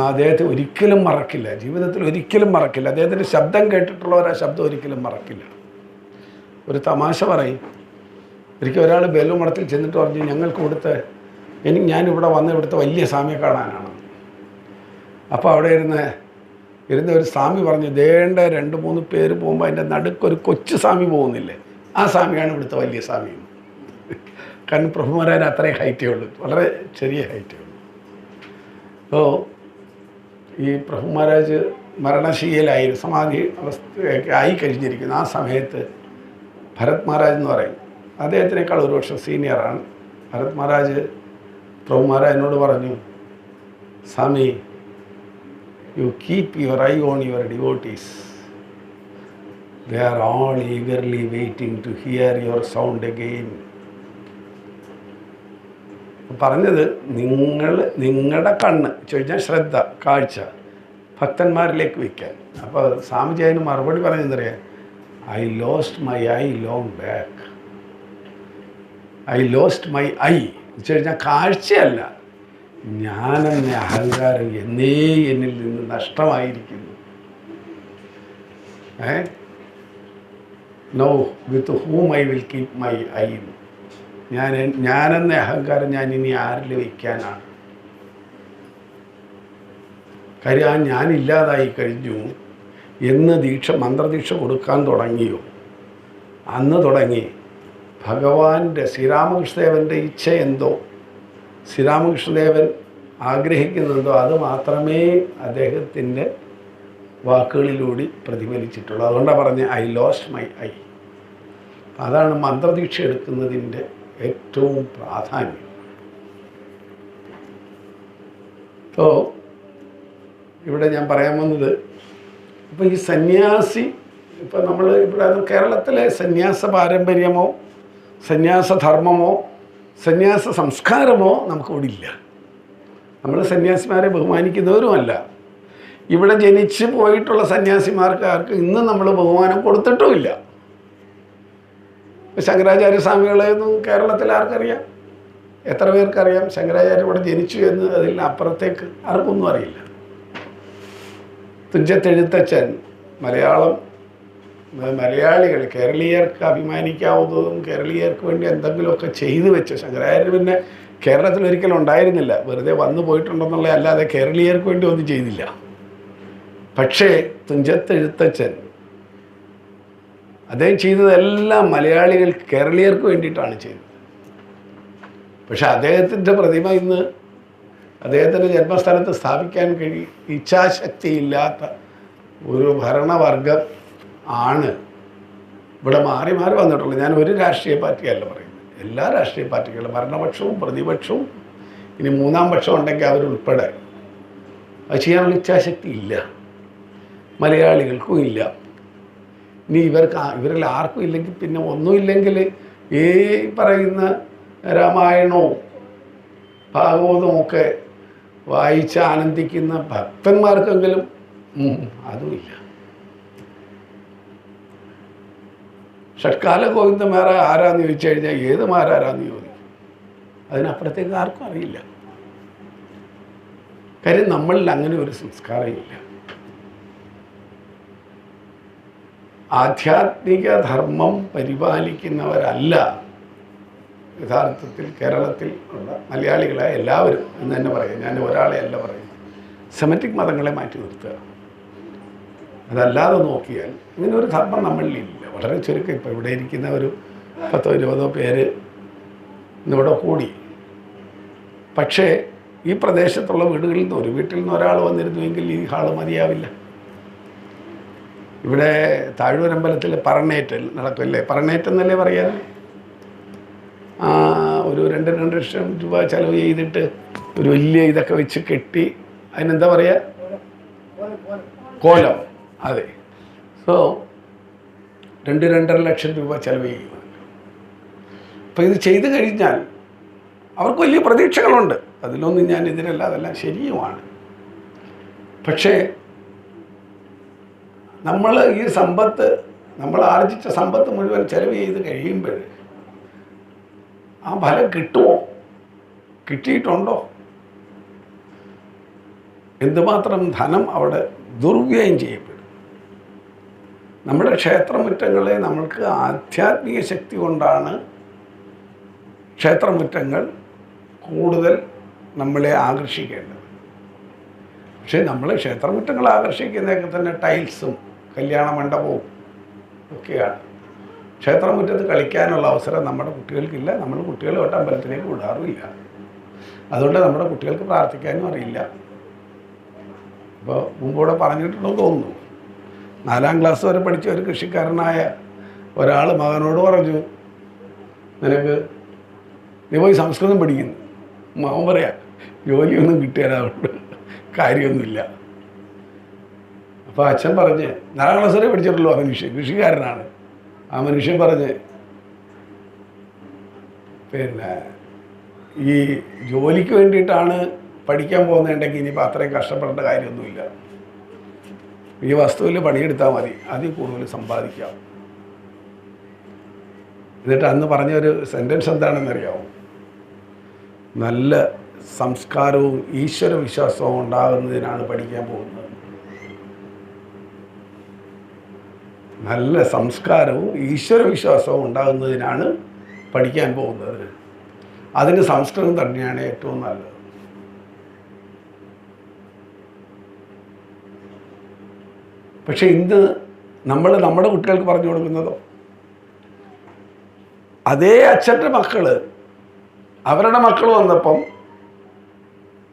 അദ്ദേഹത്തെ ഒരിക്കലും മറക്കില്ല, ജീവിതത്തിൽ ഒരിക്കലും മറക്കില്ല. അദ്ദേഹത്തിൻ്റെ ശബ്ദം കേട്ടിട്ടുള്ളവർ ആ ശബ്ദം ഒരിക്കലും മറക്കില്ല. ഒരു തമാശ പറയും. ഒരിക്കൽ ഒരാൾ ബേലുമഠത്തിൽ ചെന്നിട്ട് പറഞ്ഞു, ഞങ്ങൾക്ക് ഞാനിവിടെ വന്ന് ഇവിടുത്തെ വലിയ സ്വാമിയെ കാണാനാണ്. അപ്പോൾ അവിടെ ഇരുന്ന ഒരു സ്വാമി പറഞ്ഞു, ദേണ്ട 2-3 പേര് പോകുമ്പോൾ അതിൻ്റെ നടുക്കൊരു കൊച്ചു സ്വാമി പോകുന്നില്ലേ, ആ സ്വാമിയാണ് ഇവിടുത്തെ വലിയ സ്വാമി. കാരണം പ്രഭു മഹാരാജ് അത്രയും ഹൈറ്റേ ഉള്ളൂ, വളരെ ചെറിയ ഹൈറ്റേ ഉള്ളൂ. അപ്പോൾ ഈ പ്രഭു മഹാരാജ് മരണശീലായി സമാധി അവസ്ഥയൊക്കെ ആയി കഴിഞ്ഞിരിക്കുന്നു. ആ സമയത്ത് ഭരത് മഹാരാജ് എന്ന് പറയും, അദ്ദേഹത്തിനേക്കാൾ 1 വർഷം സീനിയറാണ്. ഭരത് മഹാരാജ് പ്രഭു മഹാരാജിനോട് പറഞ്ഞു, സ്വാമി, you keep your eye on your devotees. They are all eagerly waiting to hear your sound again. പറഞ്ഞത്, നിങ്ങളുടെ കണ്ണ് ചോദിച്ചാൽ ശ്രദ്ധ, കാഴ്ച ഭക്തന്മാരിലേക്ക് വയ്ക്കാൻ. അപ്പോൾ സ്വാമിജി അതിന് മറുപടി പറഞ്ഞെന്നറിയാം, I lost my eye long back. I lost my eye എന്ന് വെച്ച് കഴിഞ്ഞാൽ കാഴ്ചയല്ല, ഞാനെന്ന അഹങ്കാരം എന്നേ എന്നിൽ നിന്ന് നഷ്ടമായിരിക്കുന്നു. No with whom I will keep my eye. ഞാനെന്ന അഹങ്കാരം ഞാൻ ഇനി ആരിൽ വയ്ക്കാനാണ്? കാര്യം ഞാനില്ലാതായി കഴിഞ്ഞു എന്ന് മന്ത്രദീക്ഷ കൊടുക്കാൻ തുടങ്ങിയോ, അന്ന് തുടങ്ങി ഭഗവാന്റെ ശ്രീരാമകൃഷ്ണദേവൻ്റെ ഇച്ഛ എന്തോ, ശ്രീരാമകൃഷ്ണദേവൻ ആഗ്രഹിക്കുന്നുണ്ടോ അത് മാത്രമേ അദ്ദേഹത്തിൻ്റെ വാക്കുകളിലൂടെ പ്രതിഫലിച്ചിട്ടുള്ളൂ. അതുകൊണ്ടാണ് പറഞ്ഞത് ഐ ലോസ്റ്റ് മൈ ഐ. അതാണ് മന്ത്രദീക്ഷ എടുക്കുന്നതിൻ്റെ ഏറ്റവും പ്രാധാന്യം. അപ്പോൾ ഇവിടെ ഞാൻ പറയാൻ വന്നത്, ഇപ്പോൾ ഈ സന്യാസി, ഇപ്പോൾ നമ്മൾ ഇവിടെ കേരളത്തിലെ സന്യാസ പാരമ്പര്യമോ സന്യാസധർമ്മമോ സന്യാസ സംസ്കാരമോ നമുക്കിവിടെ ഇല്ല. നമ്മൾ സന്യാസിമാരെ ബഹുമാനിക്കുന്നവരുമല്ല. ഇവിടെ ജനിച്ച് പോയിട്ടുള്ള സന്യാസിമാർക്ക് ആർക്കും ഇന്ന് നമ്മൾ ബഹുമാനം കൊടുത്തിട്ടുമില്ല. ശങ്കരാചാര്യ സ്വാമികളെയൊന്നും കേരളത്തിൽ ആർക്കറിയാം? എത്ര പേർക്കറിയാം ശങ്കരാചാര്യ ഇവിടെ ജനിച്ചു എന്ന്? അതിൽ അപ്പുറത്തേക്ക് ആർക്കൊന്നും അറിയില്ല. തുഞ്ചത്തെഴുത്തച്ഛൻ മലയാളികൾ കേരളീയർക്ക് അഭിമാനിക്കാവുന്നതും കേരളീയർക്ക് വേണ്ടി എന്തെങ്കിലുമൊക്കെ ചെയ്തു വെച്ച ശങ്കരാചാര്യ പിന്നെ കേരളത്തിൽ ഒരിക്കലും ഉണ്ടായിരുന്നില്ല, വെറുതെ വന്നു പോയിട്ടുണ്ടെന്നുള്ള അല്ലാതെ കേരളീയർക്ക് വേണ്ടി ഒന്നും ചെയ്തില്ല. പക്ഷേ തുഞ്ചത്തെഴുത്തച്ഛൻ അദ്ദേഹം ചെയ്തതെല്ലാം കേരളീയർക്ക് വേണ്ടിയിട്ടാണ് ചെയ്തത്. പക്ഷെ അദ്ദേഹത്തിൻ്റെ പ്രതിമ ഇന്ന് അദ്ദേഹത്തിൻ്റെ ജന്മസ്ഥലത്ത് സ്ഥാപിക്കാൻ ഇച്ഛാശക്തിയില്ലാത്ത ഒരു ഭരണവർഗം ആണ് ഇവിടെ മാറി മാറി വന്നിട്ടുള്ളത്. ഞാൻ ഒരു രാഷ്ട്രീയ പാർട്ടിയല്ല പറയുന്നത്, എല്ലാ രാഷ്ട്രീയ പാർട്ടികളും, ഭരണപക്ഷവും പ്രതിപക്ഷവും ഇനി മൂന്നാം പക്ഷം ഉണ്ടെങ്കിൽ അവരുൾപ്പെടെ അത് ചെയ്യാനുള്ള ഇച്ഛാശക്തി ഇല്ല, മലയാളികൾക്കും ഇല്ല. ഇനി ഇവരിൽ ആർക്കും ഇല്ലെങ്കിൽ പിന്നെ ഒന്നുമില്ലെങ്കിൽ ഈ പറയുന്ന രാമായണവും ഭാഗവതവും ഒക്കെ വായിച്ച് ആനന്ദിക്കുന്ന ഭക്തന്മാർക്കെങ്കിലും അതുമില്ല. ഷഡ്കാല ഗോവിന്ദമാര ആരാന്ന് ചോദിച്ചു കഴിഞ്ഞാൽ ഏത് മാരാരാന്ന് ചോദിക്കും. അതിനപ്പുറത്തേക്ക് ആർക്കും അറിയില്ല. കാര്യം നമ്മളിൽ അങ്ങനെ ഒരു സംസ്കാരമില്ല. ആധ്യാത്മിക ധർമ്മം പരിപാലിക്കുന്നവരല്ല യഥാർത്ഥത്തിൽ കേരളത്തിൽ ഉള്ള മലയാളികളായ എല്ലാവരും എന്ന് തന്നെ പറയാം. ഞാൻ ഒരാളെ അല്ല പറയുന്നത്. സെമറ്റിക് മതങ്ങളെ മാറ്റി നിർത്തുക. അതല്ലാതെ നോക്കിയാൽ ഇങ്ങനെ ഒരു ധർമ്മം നമ്മളിലില്ല. വളരെ ചുരുക്കം. ഇപ്പോൾ ഇവിടെ ഇരിക്കുന്ന ഒരു 10-20 പേര് ഇന്നിവിടെ കൂടി. പക്ഷേ ഈ പ്രദേശത്തുള്ള വീടുകളിൽ നിന്ന് ഒരു വീട്ടിൽ നിന്ന് ഒരാൾ വന്നിരുന്നുവെങ്കിൽ ഈ ഹാള് മതിയാവില്ല. ഇവിടെ താഴ്വരമ്പലത്തിൽ പറണേറ്റ് നടക്കുമല്ലേ, പറണേറ്റ് എന്നല്ലേ പറയാൻ, ഒരു 2 ലക്ഷം രൂപ ചിലവ് ചെയ്തിട്ട് ഒരു വലിയ ഇതൊക്കെ വെച്ച് കെട്ടി, അതിനെന്താ പറയുക, കോലം. അതെ. സോ 2-2.5 ലക്ഷം രൂപ ചിലവ് ചെയ്യുക. അപ്പോൾ ഇത് ചെയ്തു കഴിഞ്ഞാൽ അവർക്ക് വലിയ പ്രതീക്ഷകളുണ്ട്. അതിലൊന്നും ഞാൻ എതിരല്ല, അതെല്ലാം ശരിയുമാണ്. പക്ഷേ നമ്മൾ ഈ സമ്പത്ത്, നമ്മൾ ആർജിച്ച സമ്പത്ത് മുഴുവൻ ചെലവ് ചെയ്ത് കഴിയുമ്പോൾ ആ ഫലം കിട്ടുമോ? കിട്ടിയിട്ടുണ്ടോ? എന്തുമാത്രം ധനം അവിടെ ദുർവ്യയം ചെയ്യപ്പെടും. നമ്മുടെ ക്ഷേത്രമുറ്റങ്ങളെ നമ്മൾക്ക് ആധ്യാത്മിക ശക്തി കൊണ്ടാണ് ക്ഷേത്രമുറ്റങ്ങൾ കൂടുതൽ നമ്മളെ ആകർഷിക്കേണ്ടത്. പക്ഷേ നമ്മൾ ക്ഷേത്രമുറ്റങ്ങൾ ആകർഷിക്കുന്നതൊക്കെ തന്നെ ടൈൽസും കല്യാണ മണ്ഡപവും ഒക്കെയാണ്. ക്ഷേത്രമുറ്റത്ത് കളിക്കാനുള്ള അവസരം നമ്മുടെ കുട്ടികൾക്കില്ല. നമ്മൾ കുട്ടികളെ തൊട്ട് അമ്പലത്തിലേക്ക് വിടാറുമില്ല. അതുകൊണ്ട് നമ്മുടെ കുട്ടികൾക്ക് പ്രാർത്ഥിക്കാനും അറിയില്ല. ഇപ്പോൾ മുമ്പോടെ പറഞ്ഞിട്ടുണ്ടെന്ന് തോന്നുന്നു, 4ാം ക്ലാസ് വരെ പഠിച്ച ഒരു കൃഷിക്കാരനായ ഒരാൾ മകനോട് പറഞ്ഞു, നീ പോയി സംസ്കൃതം പഠിക്കുന്നു. മകൻ പറയാം, ജോലിയൊന്നും കിട്ടിയാലുണ്ട്, കാര്യമൊന്നുമില്ല. അപ്പോൾ അച്ഛൻ പറഞ്ഞ്, 4ാം ക്ലാസ് വരെ പഠിച്ചിട്ടുള്ളൂ ആ മനുഷ്യൻ, കൃഷിക്കാരനാണ്. ആ മനുഷ്യൻ പറഞ്ഞ്, പിന്നെ ഈ ജോലിക്ക് വേണ്ടിയിട്ടാണ് പഠിക്കാൻ പോകുന്നുണ്ടെങ്കിൽ ഇനിയിപ്പോൾ അത്രയും കഷ്ടപ്പെടേണ്ട കാര്യമൊന്നുമില്ല. ഈ വസ്തുവിൽ പണിയെടുത്താൽ മതി, അതിൽ കൂടുതൽ സമ്പാദിക്കാം. എന്നിട്ട് അന്ന് പറഞ്ഞൊരു സെൻറ്റൻസ് എന്താണെന്നറിയാമോ? നല്ല സംസ്കാരവും ഈശ്വര വിശ്വാസവും ഉണ്ടാകുന്നതിനാണ് പഠിക്കാൻ പോകുന്നത്. നല്ല സംസ്കാരവും ഈശ്വര വിശ്വാസവും ഉണ്ടാകുന്നതിനാണ് പഠിക്കാൻ പോകുന്നത്. അതിന് സംസ്കൃതം തന്നെയാണ് ഏറ്റവും നല്ലത്. പക്ഷെ ഇന്ന് നമ്മൾ നമ്മുടെ കുട്ടികൾക്ക് പറഞ്ഞു കൊടുക്കുന്നതോ, അതേ അച്ഛൻ്റെ മക്കൾ അവരുടെ മക്കൾ വന്നപ്പം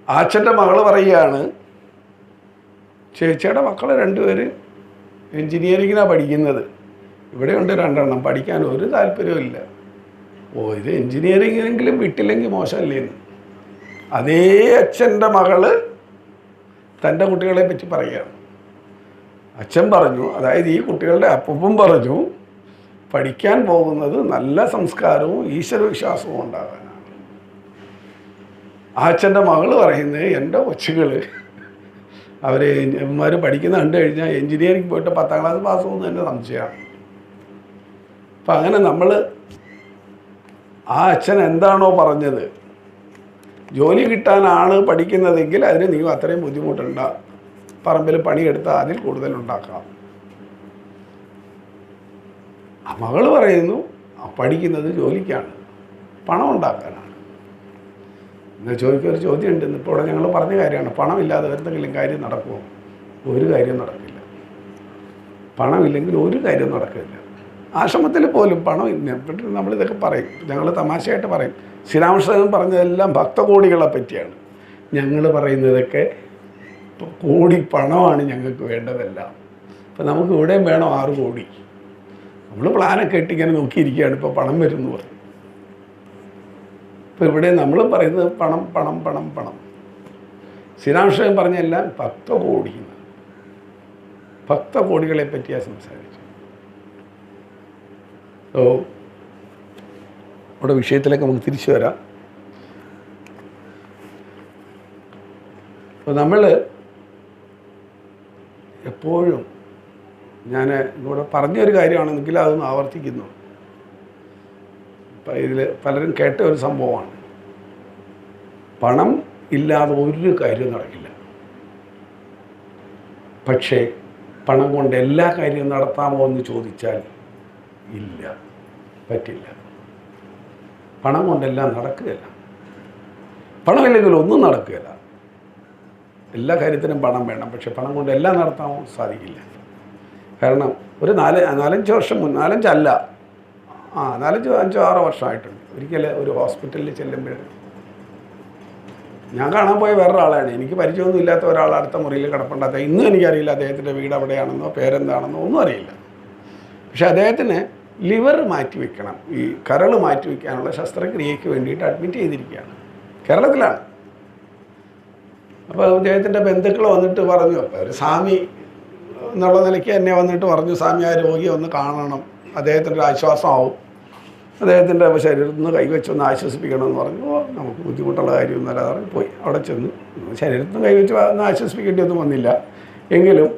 ആ അച്ഛൻ്റെ മകൾ പറയുകയാണ്, ചേച്ചിയുടെ മക്കൾ രണ്ടുപേര് എൻജിനീയറിങ്ങിനാണ് പഠിക്കുന്നത്, ഇവിടെയുണ്ട് രണ്ടെണ്ണം, പഠിക്കാൻ ഒരു താല്പര്യമില്ല. ഓ, ഇത് എൻജിനീയറിങ്ങിനെങ്കിലും വിട്ടില്ലെങ്കിൽ മോശമല്ലേന്ന്. അതേ അച്ഛൻ്റെ മകള് തൻ്റെ കുട്ടികളെ പറ്റി പറയുകയാണ്. അച്ഛൻ പറഞ്ഞു, അതായത് ഈ കുട്ടികളുടെ അപ്പൂപ്പൻ പറഞ്ഞു, പഠിക്കാൻ പോകുന്നത് നല്ല സംസ്കാരവും ഈശ്വരവിശ്വാസവും ഉണ്ടാകാനാണ്. ആ അച്ഛൻ്റെ മകള് പറയുന്നത്, എൻ്റെ കൊച്ചുകൾ അവർ ഇവന്മാർ പഠിക്കുന്ന കണ്ടു കഴിഞ്ഞാൽ എൻജിനീയറിംഗ് പോയിട്ട് 10ാം ക്ലാസ് പാസ് പോകുന്നത് തന്നെ സംശയമാണ്. അപ്പം അങ്ങനെ നമ്മൾ ആ അച്ഛൻ എന്താണോ പറഞ്ഞത്, ജോലി കിട്ടാനാണ് പഠിക്കുന്നതെങ്കിൽ അതിന് നീ അത്രയും ബുദ്ധിമുട്ടുണ്ടാകും, പറമ്പിൽ പണിയെടുത്താൽ അതിൽ കൂടുതലുണ്ടാക്കാം. ആ മകൾ പറയുന്നു, പഠിക്കുന്നത് ജോലിക്കാണ്, പണം ഉണ്ടാക്കാനാണ്. എന്നാൽ ചോദിക്കൊരു ചോദ്യമുണ്ട്, ഇപ്പോൾ ഇവിടെ ഞങ്ങൾ പറഞ്ഞ കാര്യമാണ്, പണമില്ലാതെ എന്തെങ്കിലും കാര്യം നടക്കുമോ? ഒരു കാര്യം നടക്കില്ല. പണമില്ലെങ്കിൽ ഒരു കാര്യം നടക്കില്ല. ആശ്രമത്തിൽ പോലും പണം ഇല്ല. നമ്മളിതൊക്കെ പറയും, ഞങ്ങൾ തമാശയായിട്ട് പറയും, ശ്രീരാമകൃഷ്ണൻ പറഞ്ഞതെല്ലാം ഭക്തകോടികളെ പറ്റിയാണ്. ഞങ്ങൾ പറയുന്നതൊക്കെ കോടി പണമാണ് ഞങ്ങൾക്ക് വേണ്ടതെല്ലാം. അപ്പം നമുക്ക് ഇവിടെയും വേണം 6 കോടി. നമ്മൾ പ്ലാനൊക്കെ ഇട്ടിങ്ങനെ നോക്കിയിരിക്കുകയാണ്, ഇപ്പോൾ പണം വരുന്നു പറഞ്ഞു. ഇപ്പോൾ ഇവിടെ നമ്മൾ പറയുന്നത് പണം പണം പണം പണം. ശ്രീരാമകൃഷ്ണൻ പറഞ്ഞെല്ലാം 10 കോടി, 10 കോടികളെ പറ്റിയാണ് സംസാരിച്ചത്. ഓ, ഇവിടെ വിഷയത്തിലേക്ക് നമുക്ക് തിരിച്ചു വരാം. അപ്പോൾ നമ്മൾ എപ്പോഴും, ഞാൻ ഇവിടെ പറഞ്ഞൊരു കാര്യമാണെന്നെങ്കിൽ അതൊന്ന് ആവർത്തിക്കുന്നു. ഇപ്പം ഇതിൽ പലരും കേട്ട ഒരു സംഭവമാണ്, പണം ഇല്ലാതെ ഒരു കാര്യവും നടക്കില്ല. പക്ഷേ പണം കൊണ്ട് എല്ലാ കാര്യവും നടത്താമോ എന്ന് ചോദിച്ചാൽ ഇല്ല, പറ്റില്ല. പണം കൊണ്ടെല്ലാം നടക്കുകയില്ല. പണമില്ലെങ്കിൽ ഒന്നും നടക്കുകയില്ല. എല്ലാ കാര്യത്തിനും പണം വേണം, പക്ഷെ പണം കൊണ്ട് എല്ലാം നടത്താമോ? സാധിക്കില്ല. കാരണം ഒരു 4-5 വർഷം മുൻ, 4-5 അല്ല, 4-5-6 വർഷമായിട്ടുണ്ട്. ഒരിക്കൽ ഒരു ഹോസ്പിറ്റലിൽ ചെല്ലുമ്പോൾ ഞാൻ കാണാൻ പോയ വേറൊരാളാണ്, എനിക്ക് പരിചയമൊന്നും ഇല്ലാത്ത ഒരാൾ അടുത്ത മുറിയിൽ കിടപ്പുണ്ടാത്ത. ഇന്നും എനിക്കറിയില്ല അദ്ദേഹത്തിൻ്റെ വീട് എവിടെയാണെന്നോ പേരെന്താണെന്നോ ഒന്നും അറിയില്ല. പക്ഷെ അദ്ദേഹത്തിന് ലിവർ മാറ്റി വയ്ക്കണം, ഈ കരൾ മാറ്റി വയ്ക്കാനുള്ള ശസ്ത്രക്രിയയ്ക്ക് വേണ്ടിയിട്ട് അഡ്മിറ്റ് ചെയ്തിരിക്കുകയാണ്. കേരളത്തിലാണ്. അപ്പോൾ അദ്ദേഹത്തിൻ്റെ ബന്ധുക്കൾ വന്നിട്ട് പറഞ്ഞു, അപ്പോൾ ഒരു സ്വാമി എന്നുള്ള നിലയ്ക്ക് എന്നെ വന്നിട്ട് പറഞ്ഞു, സ്വാമി ആ രോഗിയെ ഒന്ന് കാണണം, അദ്ദേഹത്തിൻ്റെ ഒരു ആശ്വാസമാവും, അദ്ദേഹത്തിൻ്റെ ശരീരത്തിൽ നിന്ന് കൈവച്ചൊന്ന് ആശ്വസിപ്പിക്കണമെന്ന് പറഞ്ഞു. നമുക്ക് ബുദ്ധിമുട്ടുള്ള കാര്യമൊന്നുമല്ല പറഞ്ഞു. പോയി അവിടെ ചെന്ന് ശരീരത്തിൽ നിന്ന് കൈവച്ച് ഒന്ന് ആശ്വസിപ്പിക്കേണ്ടിയൊന്നും വന്നില്ല. എങ്കിലും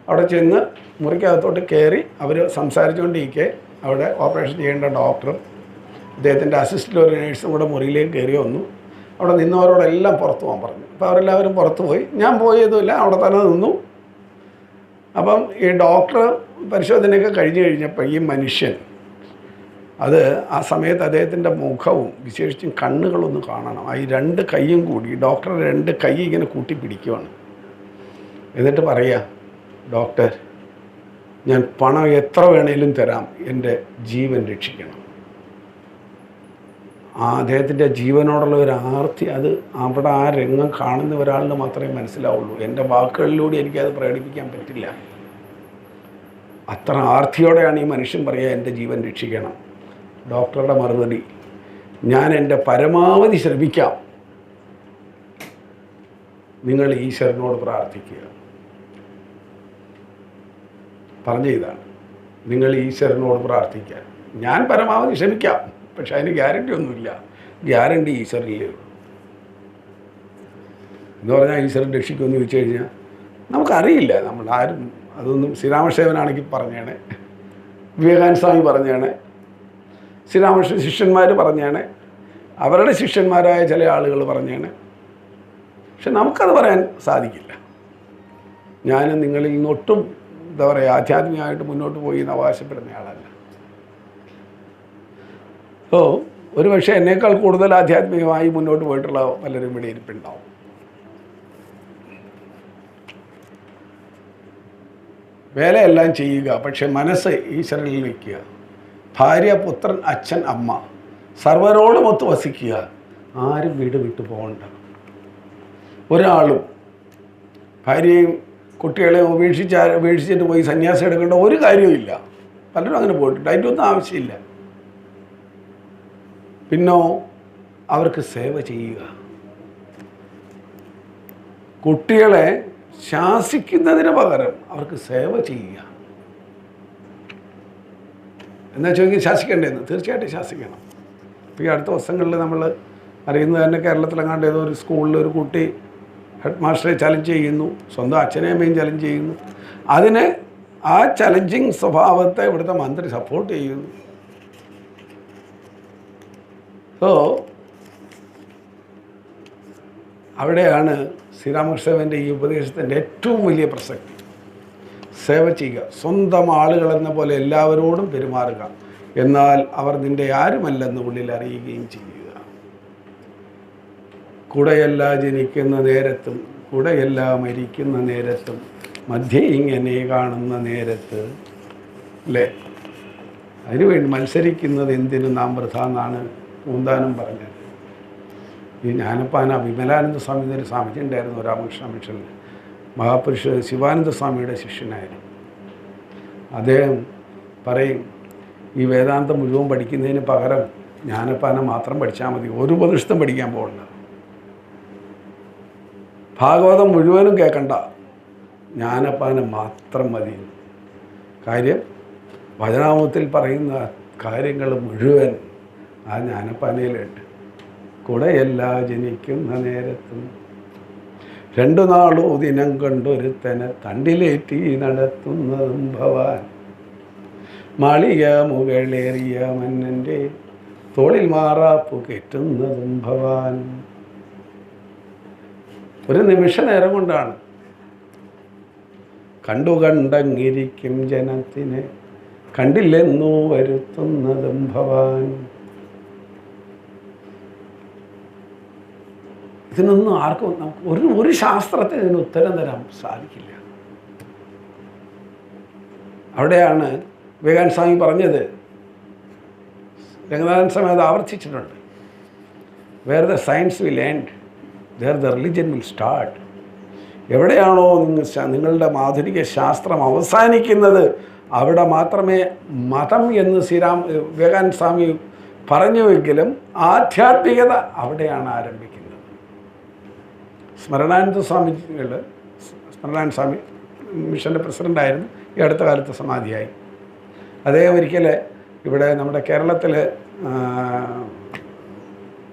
അവിടെ ചെന്ന് മുറിക്കകത്തോട്ട് കയറി അവർ സംസാരിച്ചുകൊണ്ടിരിക്കെ അവിടെ ഓപ്പറേഷൻ ചെയ്യേണ്ട ഡോക്ടറും അദ്ദേഹത്തിൻ്റെ അസിസ്റ്റൻ്റ് ഒരു നേഴ്സും കൂടെ മുറിയിലേക്ക് കയറി വന്നു. അവിടെ നിന്നവരോടെല്ലാം പുറത്തു പോകാൻ പറഞ്ഞു. അപ്പോൾ അവരെല്ലാവരും പുറത്തു പോയി. ഞാൻ പോയതുമില്ല, അവിടെ തന്നെ നിന്നു. അപ്പം ഈ ഡോക്ടർ പരിശോധനയൊക്കെ കഴിഞ്ഞ് കഴിഞ്ഞപ്പോൾ ഈ മനുഷ്യൻ, അത് ആ സമയത്ത് അദ്ദേഹത്തിൻ്റെ മുഖവും വിശേഷിച്ചും കണ്ണുകളൊന്ന് കാണണം. ആ ഈ 2 കൈയും കൂടി ഡോക്ടർ 2 കൈ ഇങ്ങനെ കൂട്ടിപ്പിടിക്കുവാണ്. എന്നിട്ട് പറയുക, ഡോക്ടർ, ഞാൻ പണം എത്ര വേണേലും തരാം, എൻ്റെ ജീവൻ രക്ഷിക്കണം. ആ അദ്ദേഹത്തിൻ്റെ ജീവനോടുള്ള ഒരു ആർത്തി, അത് അവിടെ ആ രംഗം കാണുന്ന ഒരാളിന് മാത്രമേ മനസ്സിലാവുള്ളൂ. എൻ്റെ വാക്കുകളിലൂടെ എനിക്കത് പ്രകടിപ്പിക്കാൻ പറ്റില്ല. അത്ര ആർത്തിയോടെയാണ് ഈ മനുഷ്യൻ പറയുക, എൻ്റെ ജീവൻ രക്ഷിക്കണം. ഡോക്ടറുടെ മറുപടി, ഞാൻ എൻ്റെ പരമാവധി ശ്രമിക്കാം, നിങ്ങൾ ഈശ്വരനോട് പ്രാർത്ഥിക്കുക. പറഞ്ഞ ഇതാണ്, നിങ്ങൾ ഈശ്വരനോട് പ്രാർത്ഥിക്കുക. ഞാൻ പരമാവധി ശ്രമിക്കാം, പക്ഷെ അതിന് ഗ്യാരണ്ടി ഒന്നുമില്ല. ഗ്യാരണ്ടി ഈശ്വരനിലേ ഉള്ളൂ. എന്ന് പറഞ്ഞാൽ ഈശ്വരൻ രക്ഷിക്കുമെന്ന് ചോദിച്ചു കഴിഞ്ഞാൽ നമുക്കറിയില്ല. നമ്മൾ ആരും അതൊന്നും ശ്രീരാമകൃഷ്ണനാണെങ്കിൽ പറഞ്ഞാണ്, വിവേകാനന്ദ സ്വാമി പറഞ്ഞാണ്, ശ്രീരാമകൃഷ്ണ ശിഷ്യന്മാർ പറഞ്ഞാണ്, അവരുടെ ശിഷ്യന്മാരായ ചില ആളുകൾ പറഞ്ഞാണ്. പക്ഷെ നമുക്കത് പറയാൻ സാധിക്കില്ല. ഞാനും നിങ്ങളിൽ നിന്നൊട്ടും എന്താ പറയുക ആധ്യാത്മികമായിട്ട് മുന്നോട്ട് പോയി എന്ന് അവകാശപ്പെടുന്ന ആളല്ല. അപ്പോൾ ഒരു പക്ഷേ എന്നേക്കാൾ കൂടുതൽ ആധ്യാത്മികമായി മുന്നോട്ട് പോയിട്ടുള്ള പലരും ഇവിടെ ഇരിപ്പുണ്ടാവും. വേലയെല്ലാം ചെയ്യുക, പക്ഷെ മനസ്സ് ഈശ്വരനിൽ വയ്ക്കുക. ഭാര്യ, പുത്രൻ, അച്ഛൻ, അമ്മ സർവരോടുമൊത്ത് വസിക്കുക. ആരും വീട് വിട്ടു പോകണ്ട. ഒരാളും ഭാര്യയും കുട്ടികളെയും ഉപേക്ഷിച്ചിട്ട് പോയി സന്യാസം എടുക്കേണ്ട ഒരു കാര്യവുമില്ല. പലരും അങ്ങനെ പോയിട്ടുണ്ട്. അതിൻ്റെ ഒന്നും ആവശ്യമില്ല. പിന്നോ അവർക്ക് സേവ ചെയ്യുക. കുട്ടികളെ ശാസിക്കുന്നതിന് പകരം അവർക്ക് സേവ ചെയ്യുക. എന്താ ചോദിക്കുക, ശാസിക്കേണ്ടതെന്ന്? തീർച്ചയായിട്ടും ശാസിക്കണം. ഇപ്പോൾ ഈ അടുത്ത ദിവസങ്ങളിൽ നമ്മൾ അറിയുന്നത് തന്നെ, കേരളത്തിലെങ്ങാണ്ട് ഏതോ ഒരു സ്കൂളിൽ ഒരു കുട്ടി ഹെഡ് മാസ്റ്ററെ ചലഞ്ച് ചെയ്യുന്നു, സ്വന്തം അച്ഛനെയും അമ്മയും ചലഞ്ച് ചെയ്യുന്നു. അതിന് ആ ചലഞ്ചിങ് സ്വഭാവത്തെ ഇവിടുത്തെ മന്ത്രി സപ്പോർട്ട് ചെയ്യുന്നു. സോ അവിടെയാണ് ശ്രീരാമകൃഷ്ണൻ്റെ ഈ ഉപദേശത്തിൻ്റെ ഏറ്റവും വലിയ പ്രസക്തി. സേവ ചെയ്യുക, സ്വന്തം ആളുകളെന്ന പോലെ എല്ലാവരോടും പെരുമാറുക, എന്നാൽ അവർ നിൻ്റെ ആരുമല്ലെന്ന് ഉള്ളിൽ അറിയുകയും ചെയ്യുക. കൂടെയല്ല ജനിക്കുന്ന നേരത്തും കൂടെയല്ല മരിക്കുന്ന നേരത്തും മധ്യേ ഇങ്ങനെ കാണുന്ന നേരത്ത്, അല്ലേ? അതിനുവേണ്ടി മത്സരിക്കുന്നത് എന്തിനു നാം വൃഥ എന്നാണ് പൂന്താനം പറഞ്ഞത്. ഈ ജ്ഞാനപ്പാന വിമലാനന്ദ സ്വാമി എന്നൊരു സ്വാമിജി ഉണ്ടായിരുന്നു രാമകൃഷ്ണ മിഷനിൽ. മഹാപുരുഷ ശിവാനന്ദ സ്വാമിയുടെ ശിഷ്യനായിരുന്നു. അദ്ദേഹം പറയും, ഈ വേദാന്തം മുഴുവൻ പഠിക്കുന്നതിന് പകരം ജ്ഞാനപ്പാന മാത്രം പഠിച്ചാൽ മതി, ഒരു ഉപനിഷത്തും പഠിക്കാൻ പോകണ്ട. ഭാഗവതം മുഴുവനും കേൾക്കണ്ട, ജ്ഞാനപ്പാന മാത്രം മതി. കാര്യം ഭജനാമത്തിൽ പറയുന്ന കാര്യങ്ങൾ മുഴുവൻ ആ ജ്ഞാനപ്പാനയിലുണ്ട്. കൂടെയല്ല ജനിക്കുന്ന നേരത്തും രണ്ടു നാളോ ദിനം കൊണ്ടൊരുത്തനെ തണ്ടിലേറ്റി നടത്തുന്നതും ഭവാൻ, മാളിക മുകളേറിയ മന്നൻ്റെ തോളിൽ മാറാപ്പു കയറ്റുന്നതും ഭവാൻ. ഒരു നിമിഷ നേരം കൊണ്ടാണ്. കണ്ടങ്ങിരിക്കും ജനത്തിനെ കണ്ടില്ലെന്നോ വരുത്തുന്നതും ഭവാൻ. ഇതിനൊന്നും ആർക്കും നമുക്ക് ഒരു ശാസ്ത്രത്തിന് ഇതിന് ഉത്തരം തരാൻ സാധിക്കില്ല. അവിടെയാണ് വിവേകാനന്ദ സ്വാമി പറഞ്ഞത്. രംഗനാഥൻ സ്വാമി അത് ആവർത്തിച്ചിട്ടുണ്ട്. Where the science will end, there the religion will start. എവിടെയാണോ നിങ്ങളുടെ ആധുനിക ശാസ്ത്രം അവസാനിക്കുന്നത്, അവിടെ മാത്രമേ മതം എന്ന് വിവേകാനന്ദ സ്വാമി പറഞ്ഞുവെങ്കിലും ആധ്യാത്മികത അവിടെയാണ് ആരംഭിക്കുന്നത്. സ്മരണാനന്ദ സ്വാമി മിഷൻ്റെ പ്രസിഡൻ്റായിരുന്നു. ഈ അടുത്ത കാലത്ത് സമാധിയായി. അദ്ദേഹം ഒരിക്കൽ ഇവിടെ നമ്മുടെ കേരളത്തിൽ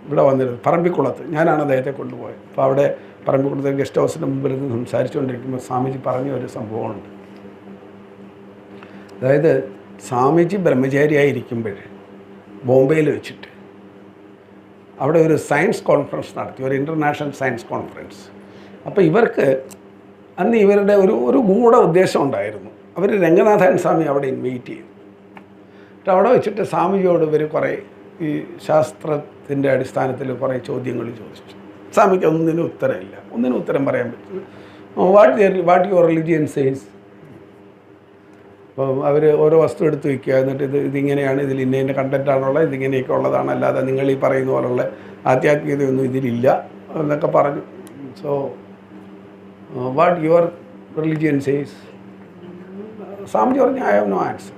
ഇവിടെ വന്നിരുന്നു, പറമ്പിക്കുളത്ത്. ഞാനാണ് അദ്ദേഹത്തെ കൊണ്ടുപോയത്. അപ്പോൾ അവിടെ പറമ്പിക്കുളത്ത് ഗസ്റ്റ് ഹൗസിൻ്റെ മുമ്പിൽ നിന്ന് സംസാരിച്ചുകൊണ്ടിരിക്കുമ്പോൾ സ്വാമിജി പറഞ്ഞ ഒരു സംഭവമുണ്ട്. അതായത് സ്വാമിജി ബ്രഹ്മചാരിയായിരിക്കുമ്പോൾ ബോംബെയിൽ വെച്ചിട്ട് അവിടെ ഒരു സയൻസ് കോൺഫറൻസ് നടത്തി, ഒരു ഇൻ്റർനാഷണൽ സയൻസ് കോൺഫറൻസ്. അപ്പോൾ ഇവർക്ക് അന്ന് ഇവരുടെ ഒരു ഗൂഢ ഉദ്ദേശം ഉണ്ടായിരുന്നു. അവർ രംഗനാഥൻ സ്വാമി അവിടെ ഇൻവൈറ്റ് ചെയ്തു. എന്നിട്ട് അവിടെ വെച്ചിട്ട് സ്വാമിജിയോട് ഇവർ കുറേ ഈ ശാസ്ത്രത്തിൻ്റെ അടിസ്ഥാനത്തിൽ കുറേ ചോദ്യങ്ങൾ ചോദിച്ചു. സ്വാമിക്ക് ഒന്നിനും ഉത്തരമില്ല, ഒന്നിനും ഉത്തരം പറയാൻ പറ്റില്ല. What your religion says. അപ്പോൾ അവർ ഓരോ വസ്തു എടുത്ത് വയ്ക്കുക, എന്നിട്ട് ഇതിങ്ങനെയാണ്, ഇതിൽ ഇന്ന കണ്ടൻറ്റാണുള്ളത്, ഇതിങ്ങനെയൊക്കെ ഉള്ളതാണ്, അല്ലാതെ നിങ്ങൾ ഈ പറയുന്ന പോലുള്ള ആധ്യാത്മികതയൊന്നും ഇതിലില്ല എന്നൊക്കെ പറഞ്ഞു. So what your religion says. Swamiji പറഞ്ഞു, ഐ ഹാവ് നോ ആൻസർ.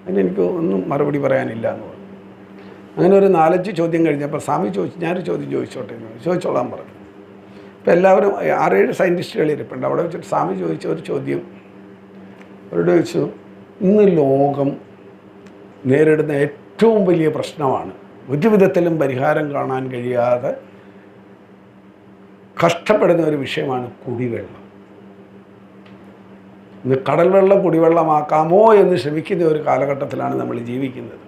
അതിനെനിക്ക് ഒന്നും മറുപടി പറയാനില്ല എന്ന് പറഞ്ഞു. അങ്ങനെ ഒരു 4-5 ചോദ്യം കഴിഞ്ഞപ്പോൾ സ്വാമി ചോദിച്ചു, ഞാനൊരു ചോദ്യം ചോദിച്ചോട്ടെ എന്ന് ചോദിച്ചോളാൻ പറഞ്ഞു. ഇപ്പോൾ എല്ലാവരും 6-7 സയൻറ്റിസ്റ്റുകൾ ഇരിപ്പുണ്ട്. അവിടെ വെച്ചിട്ട് സ്വാമി ചോദിച്ച ഒരു ചോദ്യം അവരോട് ചോദിച്ചു, ഇന്ന് ലോകം നേരിടുന്ന ഏറ്റവും വലിയ പ്രശ്നമാണ്, ഒരു വിധത്തിലും പരിഹാരം കാണാൻ കഴിയാതെ കഷ്ടപ്പെടുന്ന ഒരു വിഷയമാണ് കുടിവെള്ളം. ഇന്ന് കടൽ വെള്ളം കുടിവെള്ളമാക്കാമോ എന്ന് ശ്രമിക്കുന്ന ഒരു കാലഘട്ടത്തിലാണ് നമ്മൾ ജീവിക്കുന്നത്.